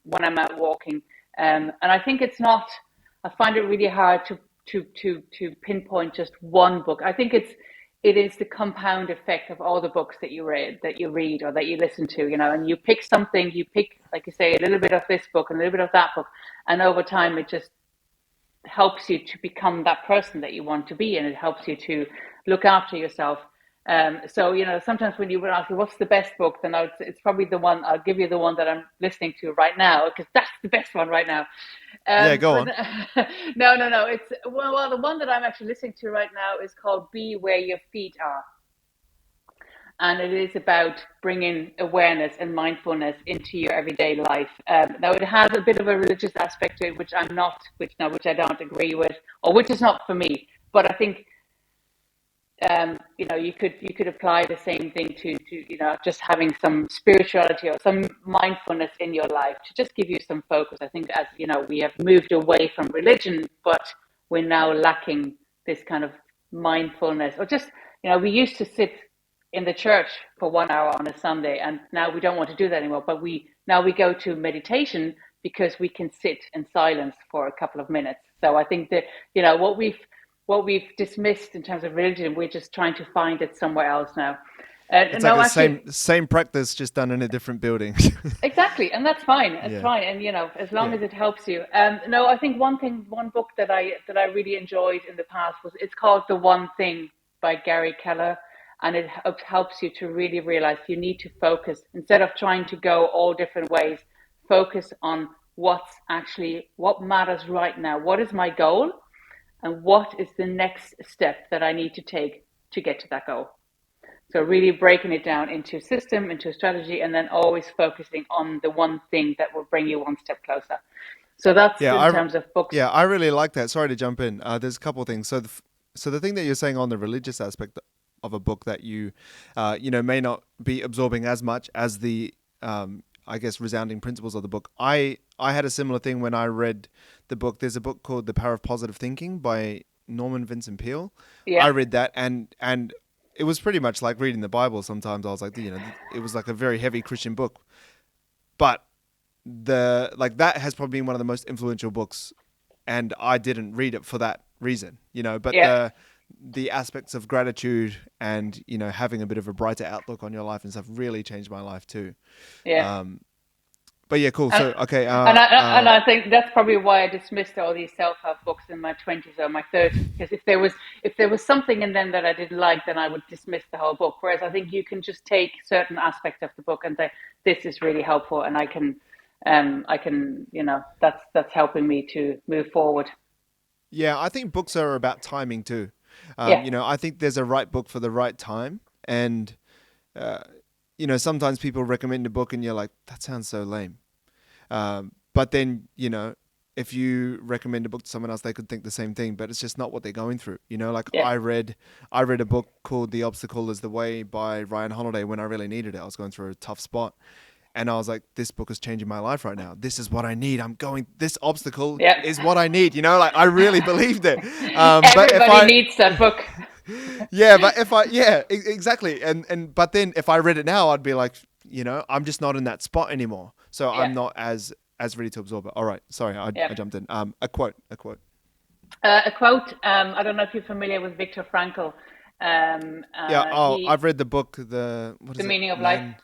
when I'm out walking. And I think it's not. I find it really hard to pinpoint just one book. I think it is the compound effect of all the books that you read or that you listen to, and you pick something, like you say, a little bit of this book and a little bit of that book, and over time it just helps you to become that person that you want to be, and it helps you to look after yourself. So sometimes when you would ask me what's the best book, then it's probably the one I'll give you, the one that I'm listening to right now, because that's the best one right now. Yeah, go But on. no, it's the one that I'm actually listening to right now is called "Be Where Your Feet Are," and it is about bringing awareness and mindfulness into your everyday life. Now, it has a bit of a religious aspect to it, which I'm not, which I don't agree with, or which is not for me. But I think you could apply the same thing to just having some spirituality or some mindfulness in your life to just give you some focus. I think as we have moved away from religion, but we're now lacking this kind of mindfulness, or just we used to sit in the church for 1 hour on a Sunday, and now we don't want to do that anymore. But we go to meditation because we can sit in silence for a couple of minutes. So I think that what we've dismissed in terms of religion, we're just trying to find it somewhere else now. It's like No, the actually, same practice, just done in a different building. exactly, and that's fine. It's Yeah, fine, and as long yeah. as it helps you. No, I think one book that I really enjoyed in the past it's called The One Thing by Gary Keller, and it helps you to really realize you need to focus instead of trying to go all different ways. Focus on what matters right now. What is my goal? And what is the next step that I need to take to get to that goal? So really breaking it down into system, into strategy, and then always focusing on the one thing that will bring you one step closer. So that's Yeah, in terms of books. I really like that. Sorry to jump in. There's a couple of things. So the thing that you're saying on the religious aspect of a book that you may not be absorbing as much as the I guess, resounding principles of the book. I had a similar thing when I read the book. There's a book called The Power of Positive Thinking by Norman Vincent Peale. Yeah, I read that, and it was pretty much like reading the Bible. Sometimes I was like, it was like a very heavy Christian book, but that has probably been one of the most influential books, and I didn't read it for that reason, but yeah, the aspects of gratitude and having a bit of a brighter outlook on your life and stuff really changed my life too. yeah. um but yeah, cool. And So okay, and I think that's probably why I dismissed all these self-help books in my 20s or my 30s, because if there was something in them that I didn't like, then I would dismiss the whole book. Whereas I think you can just take certain aspects of the book and say, this is really helpful, and I can that's helping me to move forward. yeah, I think books are about timing too. Yeah, I think there's a right book for the right time, and uh, sometimes people recommend a book and you're like, that sounds so lame. But then, if you recommend a book to someone else, they could think the same thing, but it's just not what they're going through. Like yeah, I read a book called The Obstacle is the Way by Ryan Holiday when I really needed it. I was going through a tough spot. And I was like, this book is changing my life right now. This is what I need. This obstacle yeah. is what I need. Like I really believed it. But if Everybody I, needs that book. yeah, but if I, yeah, exactly. But then if I read it now, I'd be like, I'm just not in that spot anymore. So Yeah, I'm not as ready to absorb it. All right. Sorry. yeah. I jumped in. A quote. A quote. I don't know if you're familiar with Viktor Frankl. Yeah. Oh, He, I've read the book. What The is it? Meaning of Life. Man.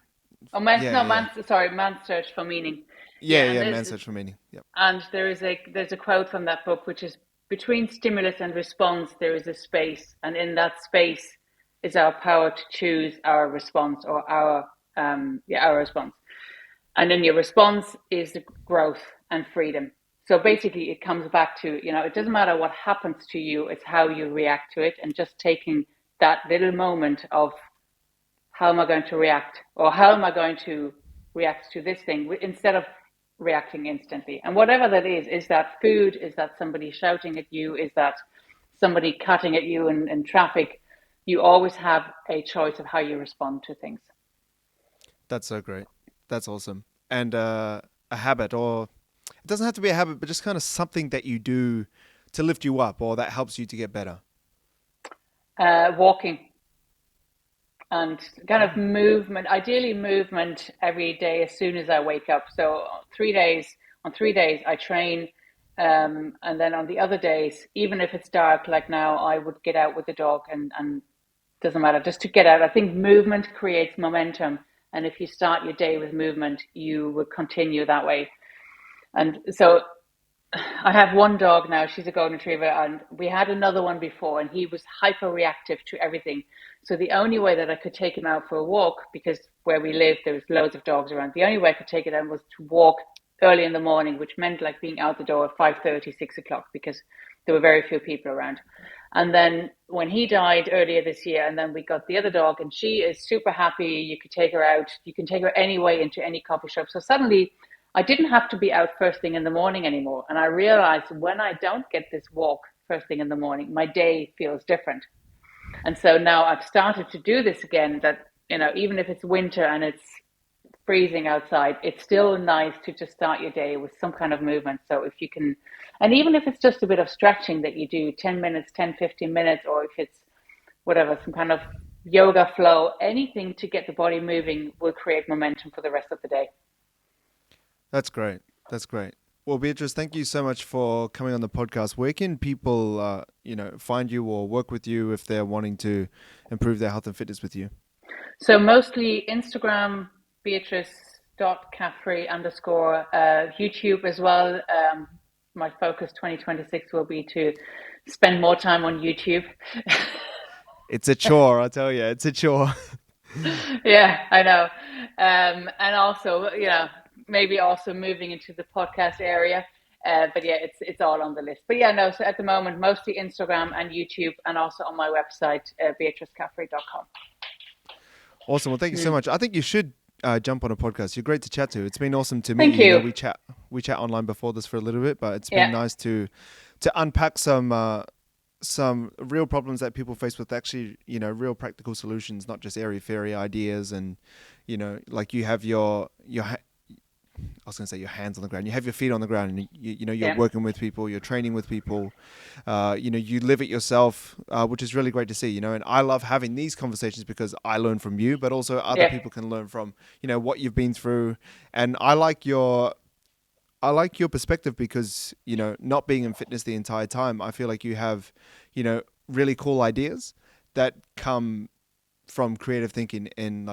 Oh, man's Yeah. no Yeah. man's sorry, Man's Search for Meaning. Yeah. Yeah, Yeah. Man Search for Meaning. Yep. and there's a quote from that book which is, between stimulus and response there is a space, and in that space is our power to choose our response, or our response. And then your response is the growth and freedom. So basically, it comes back to, it doesn't matter what happens to you, it's how you react to it, and just taking that little moment of, how am I going to react? Or how am I going to react to this thing, instead of reacting instantly? And whatever that is that food? Is that somebody shouting at you? Is that somebody cutting at you in traffic? You always have a choice of how you respond to things. That's so great. That's awesome. And a habit, or it doesn't have to be a habit, but just kind of something that you do to lift you up or that helps you to get better. Walking. And kind of movement, ideally movement every day as soon as I wake up. So 3 days, on 3 days I train, and then on the other days, even if it's dark like now, I would get out with the dog, and doesn't matter, just to get out. I think movement creates momentum, and if you start your day with movement, you will continue that way. And so I have one dog now. She's a golden retriever, and we had another one before, and he was hyper reactive to everything. So the only way that I could take him out for a walk, because where we live there was loads of dogs around, the only way I could take it out was to walk early in the morning, which meant like being out the door at 5:30, 6 o'clock, because there were very few people around. And then when he died earlier this year, and then we got the other dog, and she is super happy. You could take her out. You can take her anyway into any coffee shop. So suddenly I didn't have to be out first thing in the morning anymore. And I realized, when I don't get this walk first thing in the morning, my day feels different. And so now I've started to do this again, that, even if it's winter and it's freezing outside, it's still nice to just start your day with some kind of movement. So if you can, and even if it's just a bit of stretching that you do, 10 minutes, 10, 15 minutes, or if it's whatever, some kind of yoga flow, anything to get the body moving will create momentum for the rest of the day. That's great. That's great. Well, Beatrice, thank you so much for coming on the podcast. Where can people, find you or work with you if they're wanting to improve their health and fitness with you? So mostly Instagram, Beatrice.Caffrey _ YouTube as well. My focus 2026 will be to spend more time on YouTube. It's a chore, I tell you. It's a chore. Yeah, I know. And also, maybe also moving into the podcast area. But yeah, it's all on the list. But yeah, no, so at the moment, mostly Instagram and YouTube, and also on my website, beatricecaffrey.com. Awesome. Well, thank you so Mm. much. I think you should jump on a podcast. You're great to chat to. It's been awesome to meet Thank you. you. We chat online before this for a little bit, but it's been Yeah. nice to unpack some real problems that people face with actually, real practical solutions, not just airy fairy ideas. And, like you have I was going to say your hands on the ground. You have your feet on the ground, and you're Yeah. working with people, you're training with people. You live it yourself, which is really great to see. And I love having these conversations because I learn from you, but also other Yeah. people can learn from what you've been through. And I like your perspective because not being in fitness the entire time, I feel like you have really cool ideas that come from creative thinking in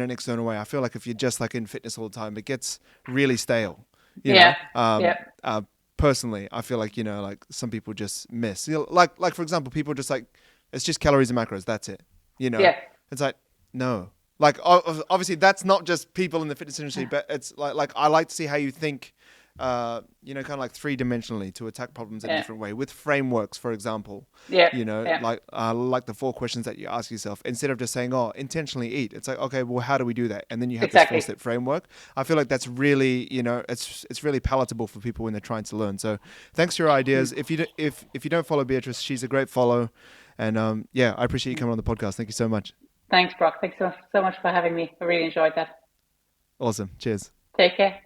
an external way. I feel like if you're just like in fitness all the time, it gets really stale. You know, Yeah. Yeah. personally, I feel like like some people just miss. Like for example, people just like it's just calories and macros. That's it. Yeah. It's like no. Like obviously, that's not just people in the fitness industry, but it's like I like to see how you think. Kind of like three-dimensionally to attack problems in a Yeah. different way with frameworks, for example. Yeah. Yeah. Like the 4 questions that you ask yourself instead of just saying, "Oh, intentionally eat." It's like, okay, well, how do we do that? And then you have this Exactly. four-step framework. I feel like that's really, it's really palatable for people when they're trying to learn. So, thanks for your ideas. If you don't follow Beatrice, she's a great follow, and I appreciate you coming on the podcast. Thank you so much. Thanks, Brock. Thanks so much for having me. I really enjoyed that. Awesome. Cheers. Take care.